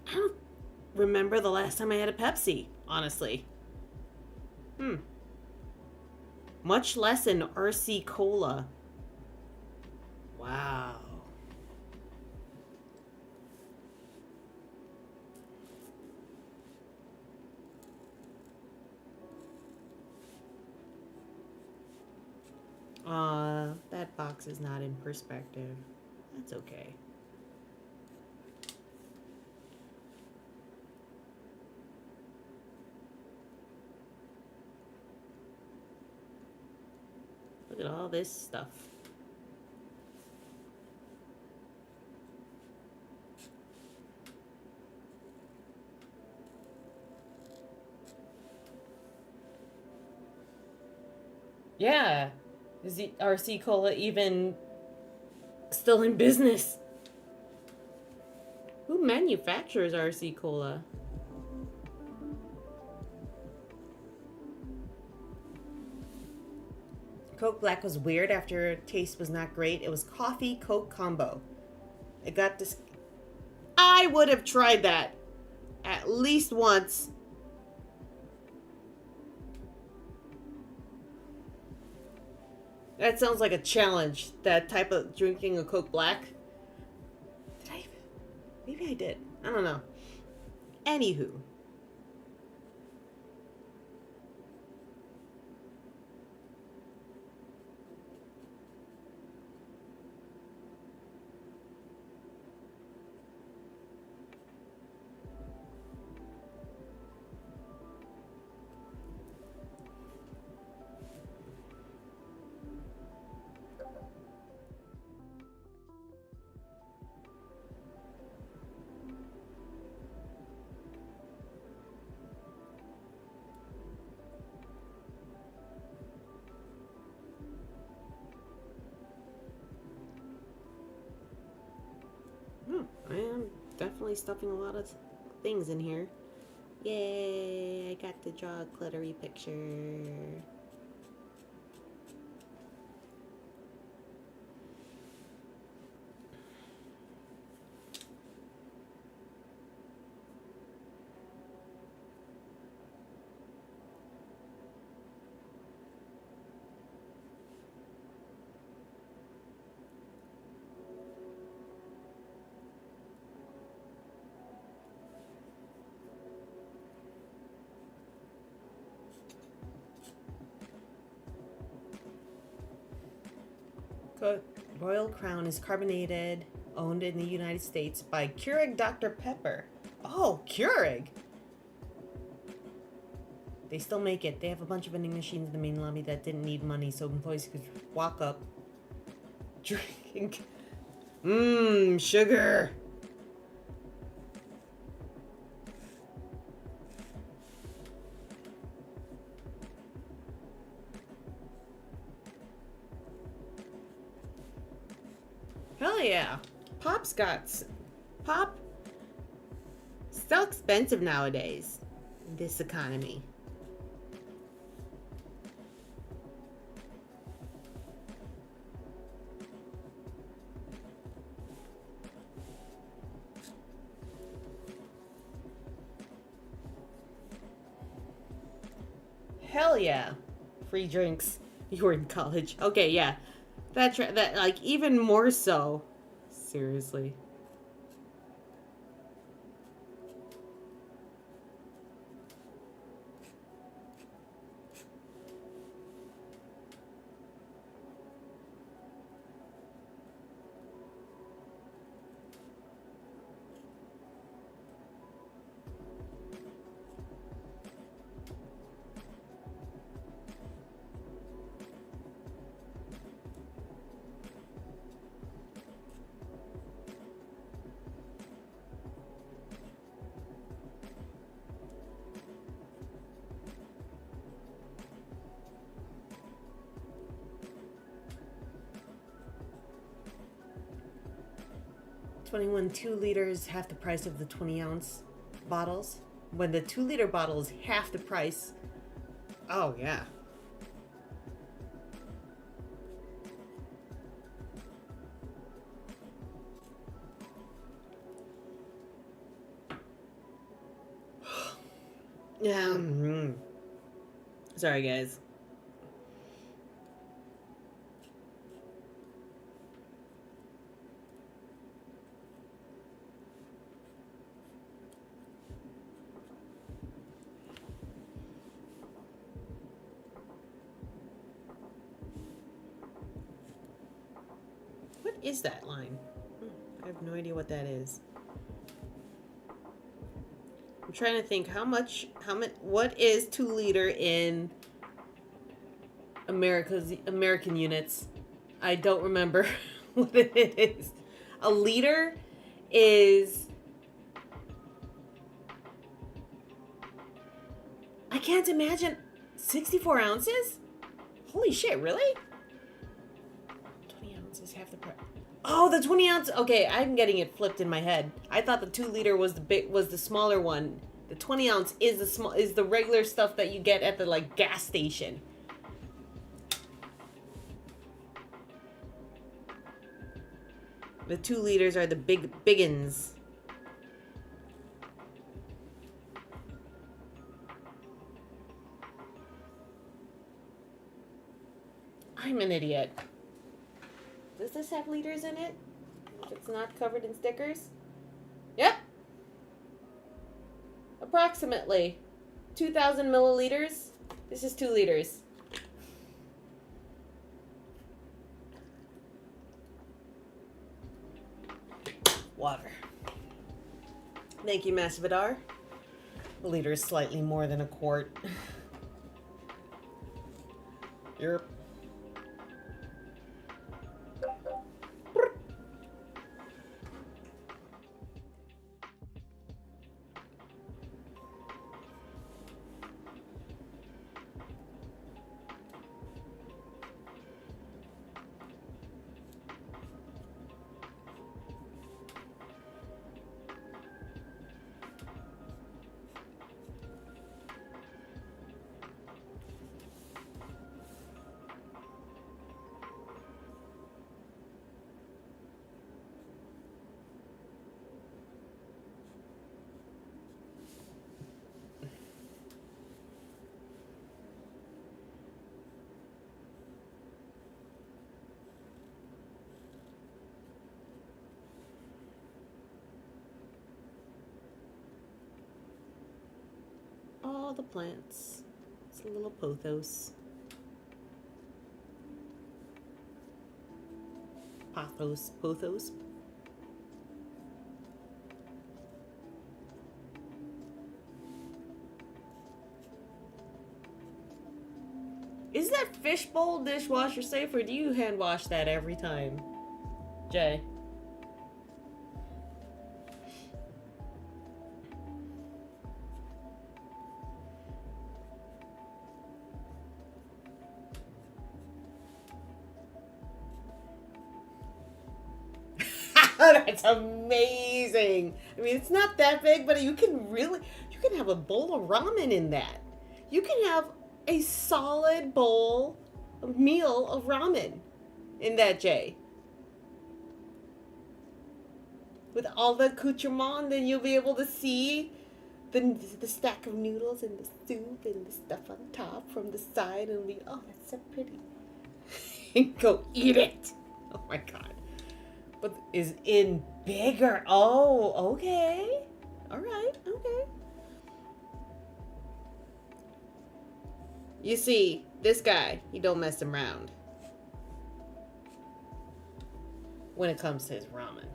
I don't remember the last time I had a Pepsi, honestly. Much less an RC Cola. Wow. That box is not in perspective. That's okay. Look at all this stuff. Yeah. Is the RC Cola even still in business? Who manufactures RC Cola? Coke Black was weird after taste was not great. It was coffee Coke combo. It got this. I would have tried that at least once. That sounds like a challenge. That type of drinking a Coke Black. Did I? Maybe I did. I don't know. Anywho. I am definitely stuffing a lot of things in here. Yay, I got to draw a glittery picture. Royal Crown is carbonated, owned in the United States by Keurig Dr. Pepper. Oh, Keurig! They still make it. They have a bunch of vending machines in the main lobby that didn't need money, so employees could walk up, drink. Mmm, sugar! Hell yeah. Pop. So expensive nowadays. In this economy. Hell yeah. Free drinks. You were in college. Okay, yeah. That like even more so. Seriously. $21 2 liters, half the price of the 20-ounce bottles. When the 2-liter bottle is half the price. Oh, yeah. Yeah. Sorry, guys. What is that line? I have no idea what that is. I'm trying to think what is 2-liter in American units? I don't remember what it is. A liter is, I can't imagine, 64 ounces? Holy shit, really? 20 ounces, half the price. Oh, the 20 ounce. Okay, I'm getting it flipped in my head. I thought the 2-liter was the smaller one. The 20 ounce is the regular stuff that you get at the like gas station. The 2 liters are the biggins. I'm an idiot. Does this have liters in it? If it's not covered in stickers? Yep. Approximately 2,000 milliliters. This is 2 liters. Water. Thank you, Masvidar. A liter is slightly more than a quart. Europe. all the plants. It's a little pothos. Pothos. Is that fishbowl dishwasher safe, or do you hand wash that every time, Jay? That's amazing. I mean, it's not that big, but you can have a bowl of ramen in that. You can have a solid bowl, a meal of ramen in that, Jay. With all the accoutrement, then you'll be able to see the stack of noodles and the soup and the stuff on top from the side, and be, oh, that's so pretty. And go eat it. Oh my God. But is in bigger. Oh, okay. All right. Okay. You see, this guy, he don't mess around when it comes to his ramen.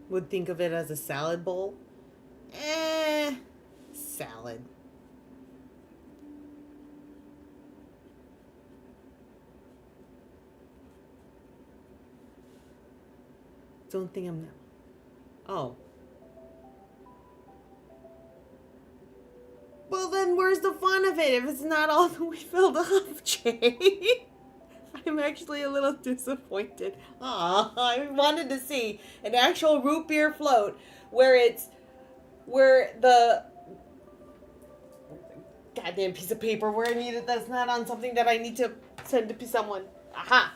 Would think of it as a salad bowl. Salad. Don't think I'm not. Oh. Well, then where's the fun of it if it's not all the way filled up, Jay? I'm actually a little disappointed. Aw, I wanted to see an actual root beer float where the goddamn piece of paper where I need it, that's not on something that I need to send to someone. Aha!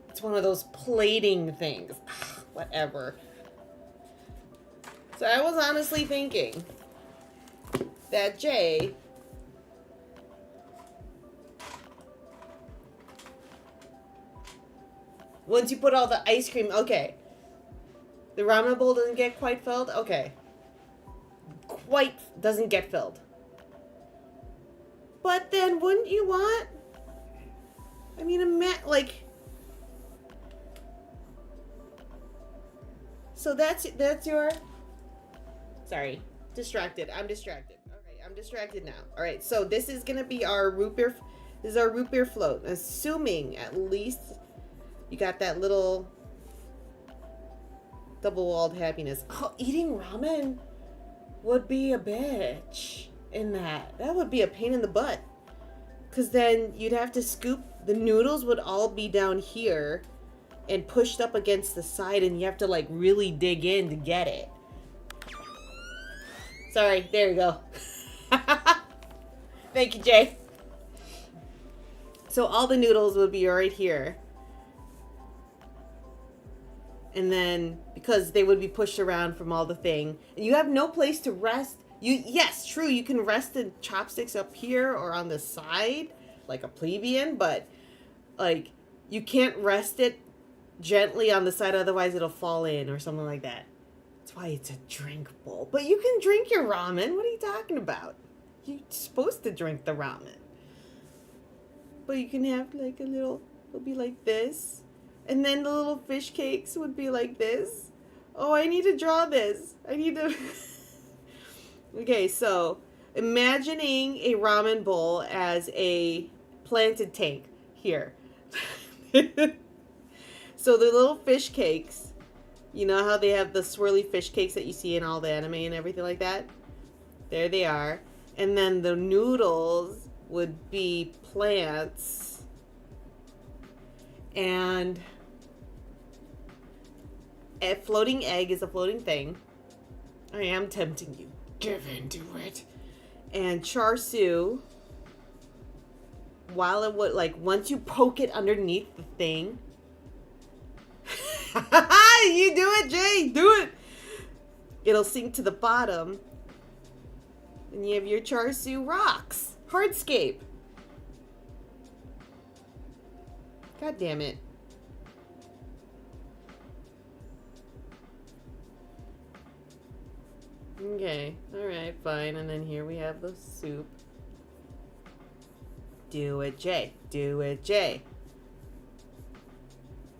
It's one of those plating things. Whatever. So I was honestly thinking that Jay once you put all the ice cream, okay. The ramen bowl doesn't get quite filled? Okay. Quite doesn't get filled. But then wouldn't you want? I mean, like. So that's your. Sorry, distracted. I'm distracted. All right, I'm distracted now. All right, so this is gonna be our root beer. This is our root beer float. Assuming at least you got that little double-walled happiness. Oh, eating ramen would be a bitch in that. That would be a pain in the butt. Because then you'd have to scoop. The noodles would all be down here and pushed up against the side, and you have to like really dig in to get it. Sorry, there you go. Thank you, Jay. So all the noodles would be right here. And then, because they would be pushed around from all the thing, and you have no place to rest. Yes, true, you can rest the chopsticks up here or on the side, like a plebeian, but, like, you can't rest it gently on the side, otherwise it'll fall in or something like that. That's why it's a drink bowl. But you can drink your ramen. What are you talking about? You're supposed to drink the ramen. But you can have, like, a little, it'll be like this. And then the little fish cakes would be like this. Oh, I need to draw this. I need to... Okay, so imagining a ramen bowl as a planted tank here. So the little fish cakes, you know how they have the swirly fish cakes that you see in all the anime and everything like that? There they are. And then the noodles would be plants. And a floating egg is a floating thing. I am tempting you. Give into it. And char siu, while it would, like, once you poke it underneath the thing. You do it, Jay. Do it. It'll sink to the bottom. And you have your char siu rocks. Hardscape. God damn it. Okay, alright, fine. And then here we have the soup. Do it, Jay. Do it, Jay.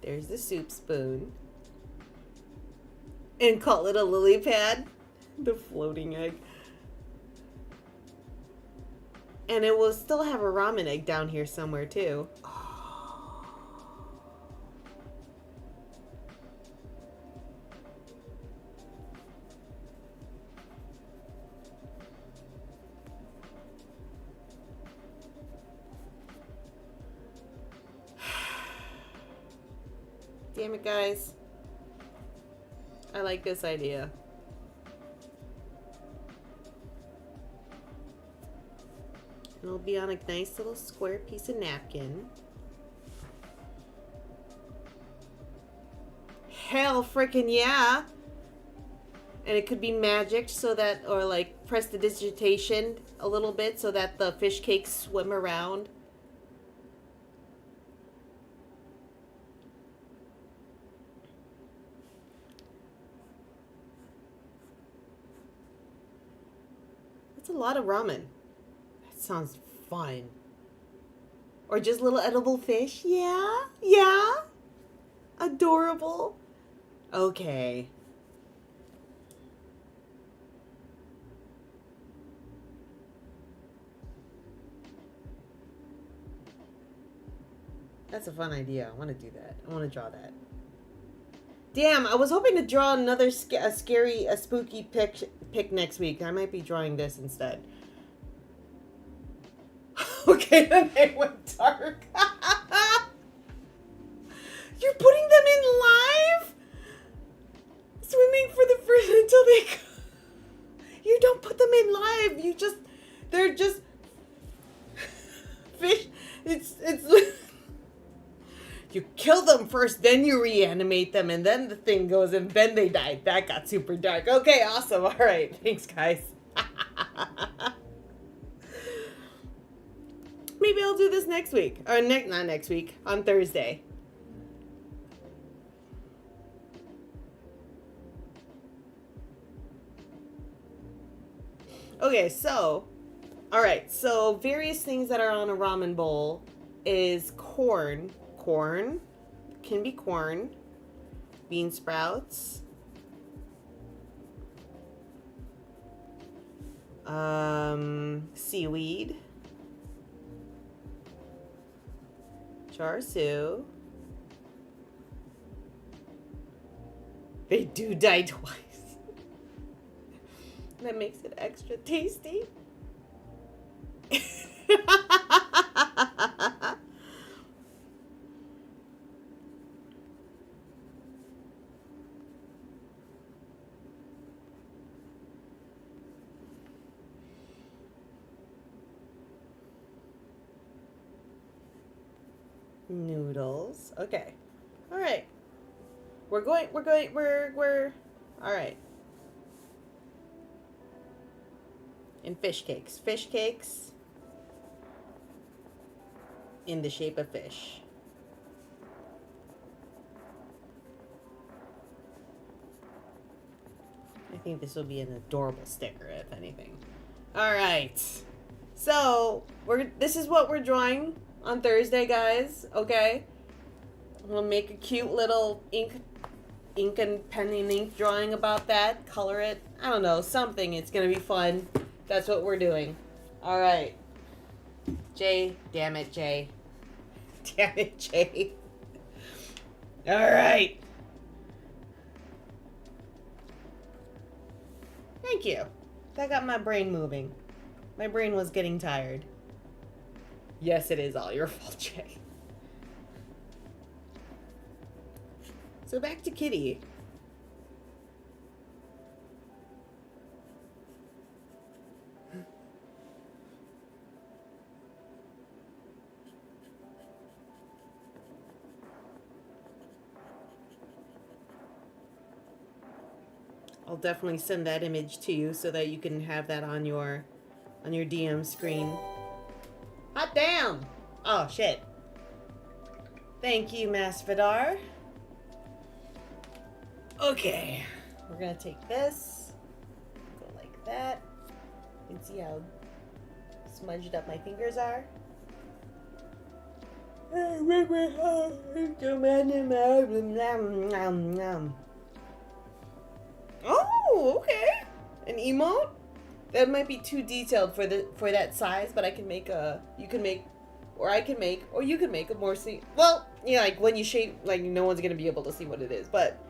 There's the soup spoon. And call it a lily pad. The floating egg. And it will still have a ramen egg down here somewhere, too. Damn it, guys. I like this idea. It'll be on a nice little square piece of napkin. Hell frickin' yeah! And it could be magicked so that, or like prestidigitation a little bit so that the fish cakes swim around. That's a lot of ramen. That sounds fun. Or just little edible fish. Yeah? Yeah? Adorable. Okay. That's a fun idea. I want to do that. I want to draw that. Damn, I was hoping to draw another spooky pic next week. I might be drawing this instead. Okay, then they went dark. You're putting them in live? Swimming for the first until they... You don't put them in live. You just... They're just... Fish... It's... You kill them first, then you reanimate them, and then the thing goes, and then they die. That got super dark. Okay, awesome. All right. Thanks, guys. Maybe I'll do this next week. Or not next week. On Thursday. Okay, so... Alright, so various things that are on a ramen bowl is corn. Corn. Can be corn. Bean sprouts. Seaweed. Char siu. They do die twice. That makes it extra tasty. Noodles. Okay. All right. We're all right. And fish cakes. Fish cakes in the shape of fish. I think this will be an adorable sticker, if anything. All right. So, this is what we're drawing on Thursday, guys. Okay? We'll make a cute little ink and pen and ink drawing about that. Color it. I don't know. Something. It's going to be fun. That's what we're doing. All right. Jay. Damn it, Jay. Damn it, Jay. All right. Thank you. That got my brain moving. My brain was getting tired. Yes, it is all your fault, Jay. So back to Kitty. I'll definitely send that image to you so that you can have that on your DM screen. Hot damn! Oh shit. Thank you, Masvidar. Okay, we're gonna take this, go like that. You can see how smudged up my fingers are. Oh, okay. An emote? That might be too detailed for that size, but I can make a. You can make, or I can make, or you can make a more see. Well, yeah, like when you shape, like no one's gonna be able to see what it is, but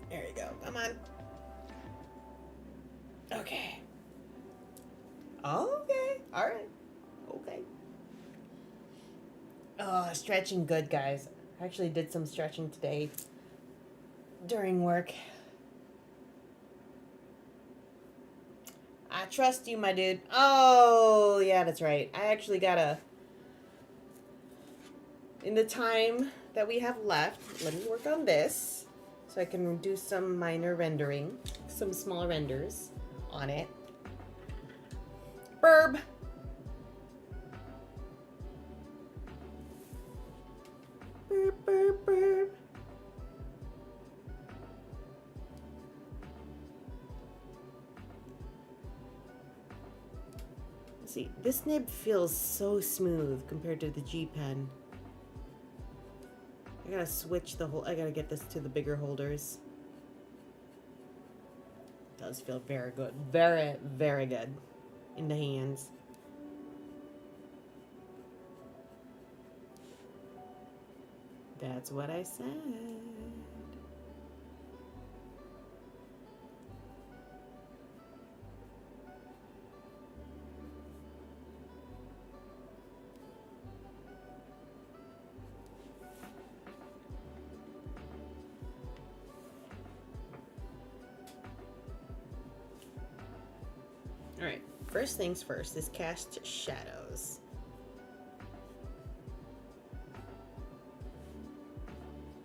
there you go. Come on. Okay. Okay. All right. Okay. Oh, stretching good, guys. I actually did some stretching today during work. I trust you, my dude. Oh, yeah, that's right. I actually gotta... In the time that we have left, let me work on this so I can do some minor rendering, some small renders on it. Burb! Burp, burp, burp. See, this nib feels so smooth compared to the G Pen. I gotta switch the whole. I gotta get this to the bigger holders. It does feel very good. Very, very good in the hands. That's what I said. Alright, first things first is cast shadows.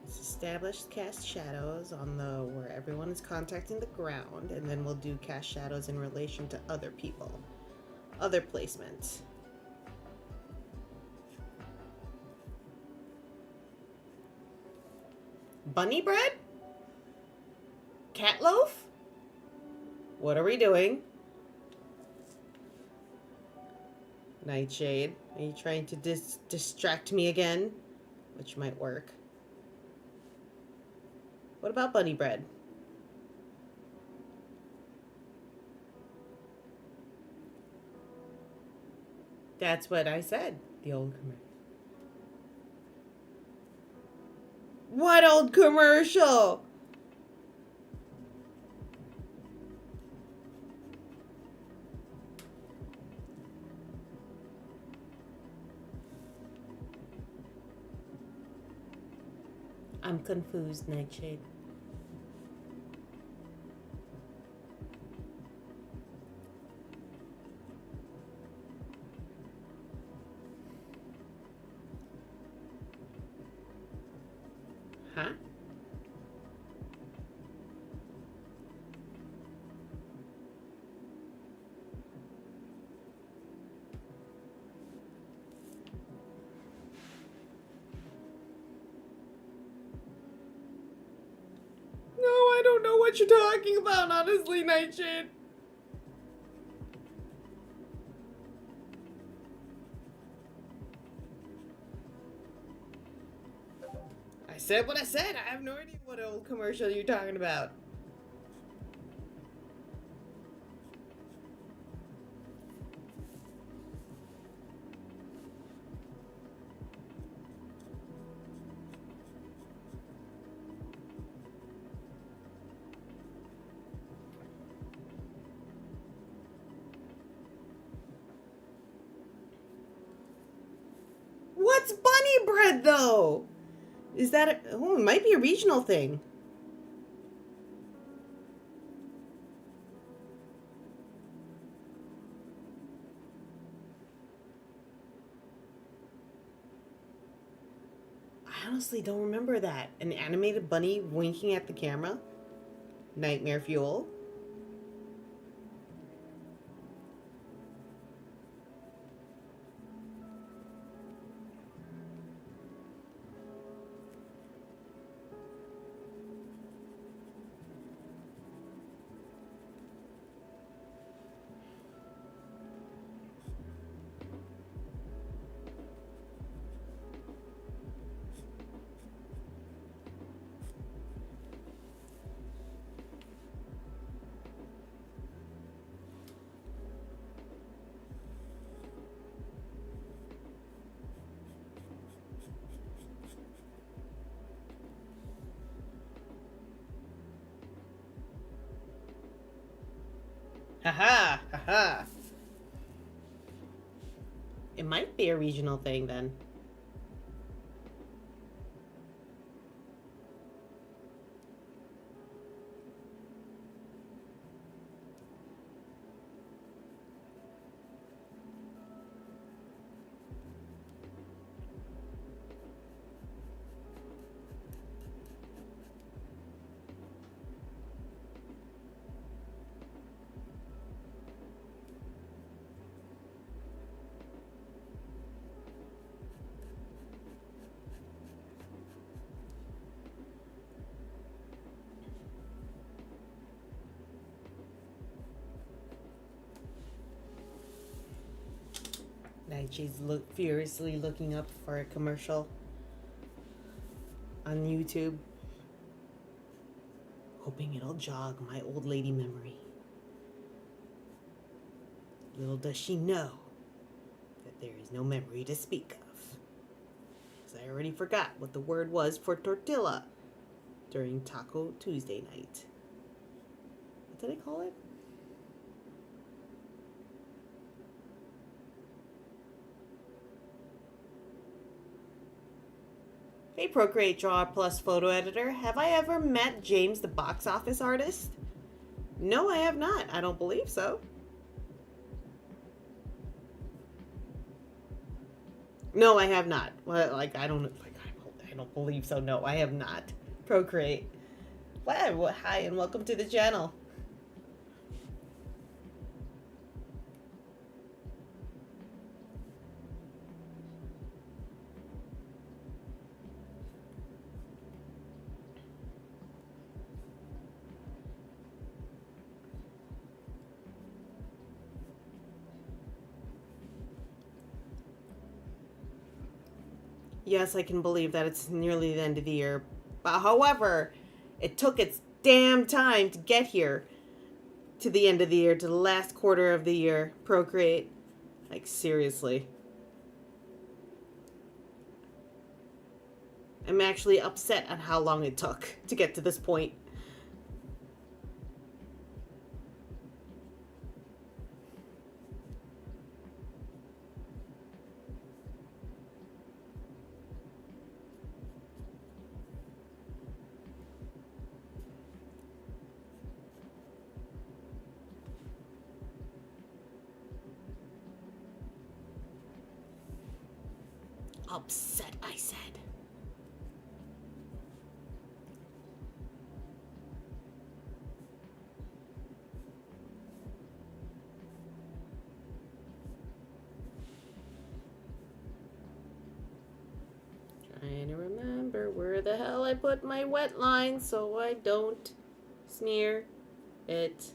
Establish cast shadows on the where everyone is contacting the ground, and then we'll do cast shadows in relation to other people, other placements. Bunny bread? Cat loaf? What are we doing? Nightshade, are you trying to distract me again? Which might work. What about bunny bread? That's what I said. The old commercial. What old commercial? I'm confused, Nightshade. Huh? No, I don't know what you're talking about, honestly, Nightshade. I said what I said. I have no idea what old commercial you're talking about. What's bunny bread, though? Is that a... Oh, it might be a regional thing. I honestly don't remember that. An animated bunny winking at the camera? Nightmare fuel? Haha! Haha! It might be a regional thing then. Like she's furiously looking up for a commercial on YouTube, hoping it'll jog my old lady memory. Little does she know that there is no memory to speak of. Because I already forgot what the word was for tortilla during Taco Tuesday night. What did I call it? Hey Procreate Draw Plus photo editor, have I ever met James the box office artist? No, I have not. I don't believe so. No, I have not. Well, I don't believe so. No, I have not. Procreate. Well, hi and welcome to the channel. Yes, I can believe that it's nearly the end of the year. But however, it took its damn time to get here. To the end of the year, to the last quarter of the year. Procreate. Like, seriously. I'm actually upset at how long it took to get to this point. Upset, I said. Trying to remember where the hell I put my wet line so I don't smear it.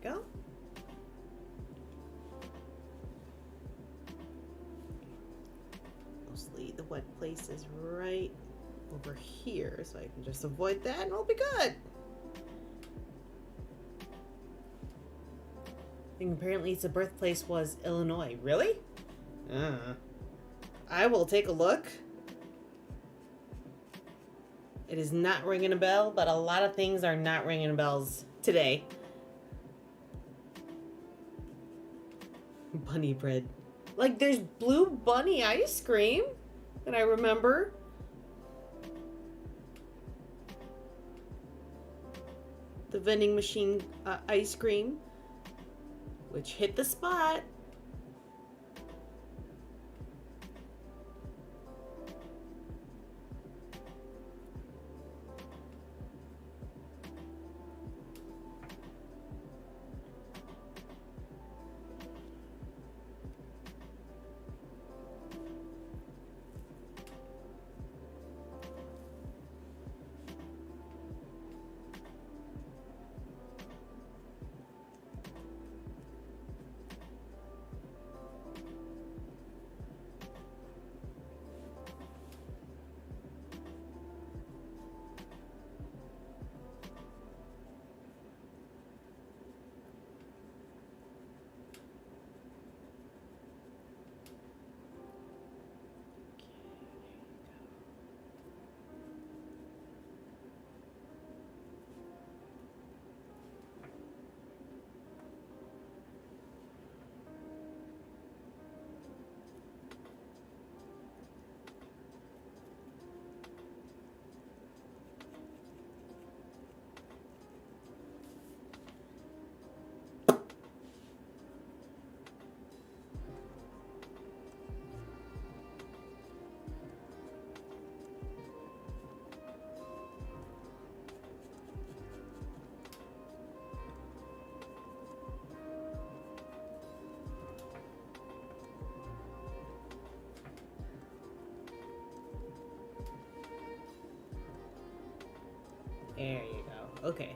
Go. Mostly the wet place is right over here so I can just avoid that and we'll be good. And apparently its birthplace was Illinois. Really? I will take a look. It is not ringing a bell, but a lot of things are not ringing bells today. Bunny bread. Like, there's blue bunny ice cream that I remember. The vending machine ice cream, which hit the spot. There you go. Okay.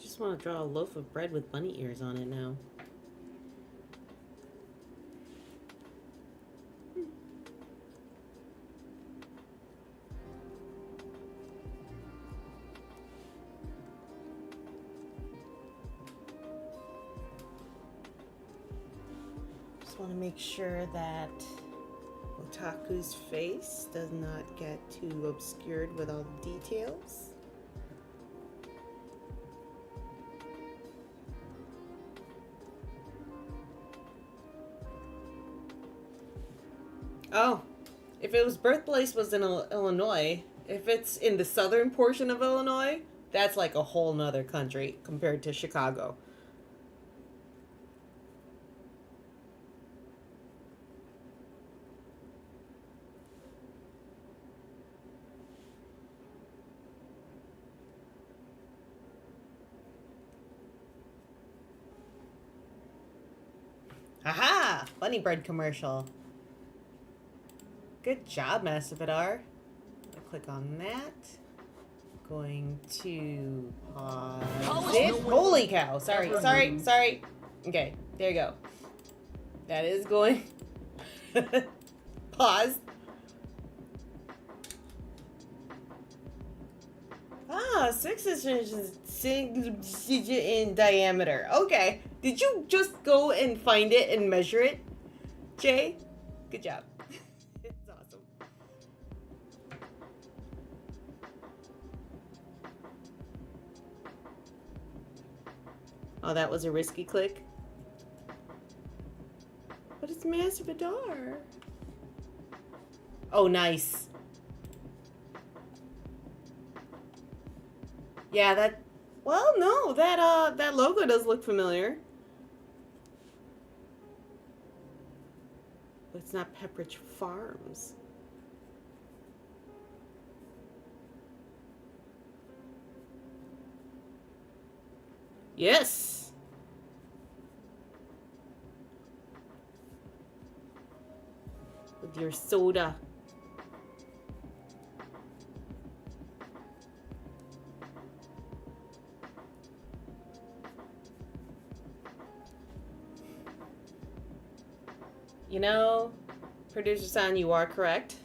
Just want to draw a loaf of bread with bunny ears on it now. Want to make sure that Otaku's face does not get too obscured with all the details. Oh, if it was birthplace was in Illinois, if it's in the southern portion of Illinois, that's like a whole nother country compared to Chicago. Aha! Bunny bread commercial. Good job, Master Vidar. Click on that. Going to pause it. Holy cow! Sorry. Okay, there you go. That is going. Pause. Ah, 6 inches in diameter. Okay. Did you just go and find it and measure it, Jay? Good job. It's awesome. Oh, that was a risky click. But it's Master Vidar. Oh, nice. Yeah, that. Well, no, that logo does look familiar. But it's not Pepperidge Farms. Yes. with your soda. You know, producer San, you are correct.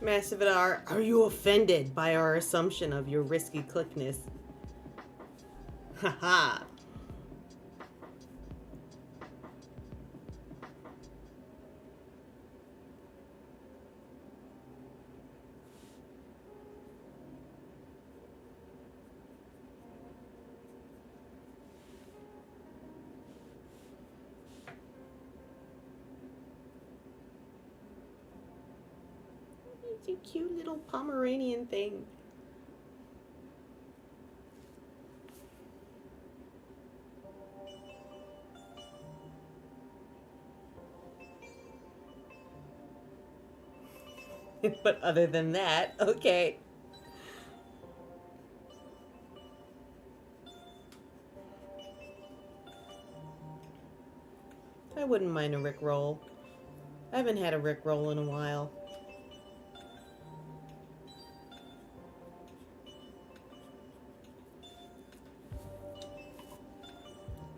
Massive R, are you offended by our assumption of your risky clickness? Haha. It's a cute little Pomeranian thing. But other than that, okay. I wouldn't mind a Rickroll. I haven't had a Rickroll in a while.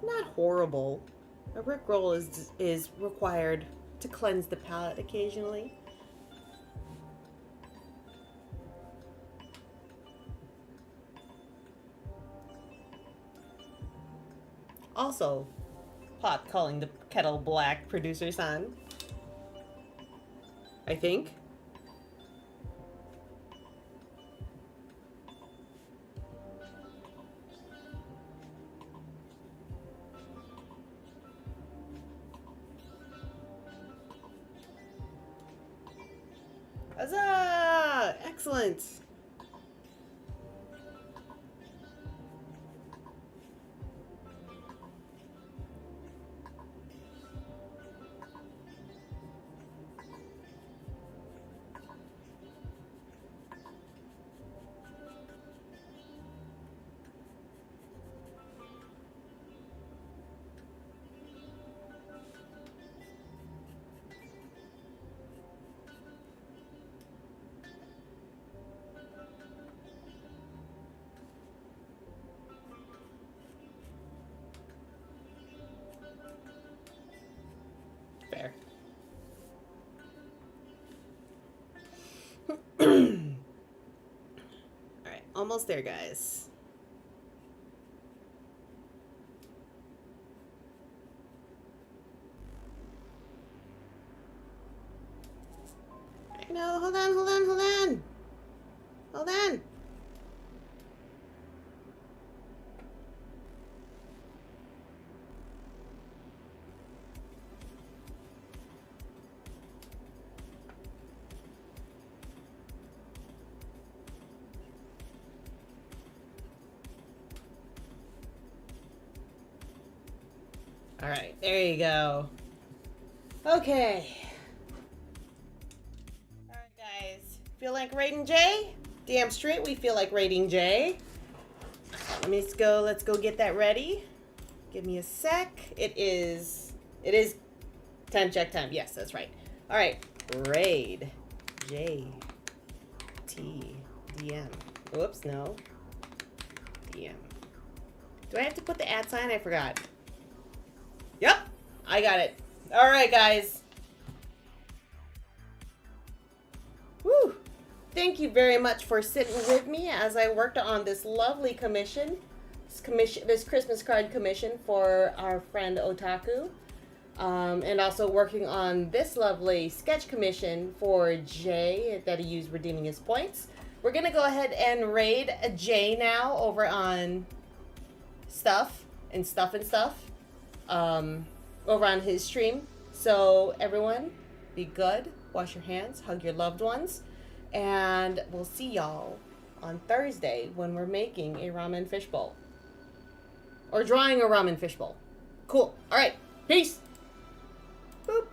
Not horrible. A Rickroll is required to cleanse the palate occasionally. Also, pot calling the kettle black, producer San. I think. Huzzah! Excellent. Fair. Alright, almost there, guys. No, hold on. Hold on. All right, there you go. Okay. All right, guys. Feel like rating J? Damn straight we feel like rating J. Let's go get that ready. Give me a sec. It is time check time. Yes, that's right. All right. Raid J T D M. Whoops, no. DM. Do I have to put the @ sign? I forgot. Yep, I got it. All right, guys. Woo! Thank you very much for sitting with me as I worked on this lovely commission, this Christmas card commission for our friend Otaku, and also working on this lovely sketch commission for Jay that he used redeeming his points. We're gonna go ahead and raid Jay now over on stuff. Over on his stream. So everyone, be good, wash your hands, hug your loved ones, and we'll see y'all on Thursday when we're making a ramen fishbowl. Or drawing a ramen fishbowl. Cool. All right. Peace. Boop.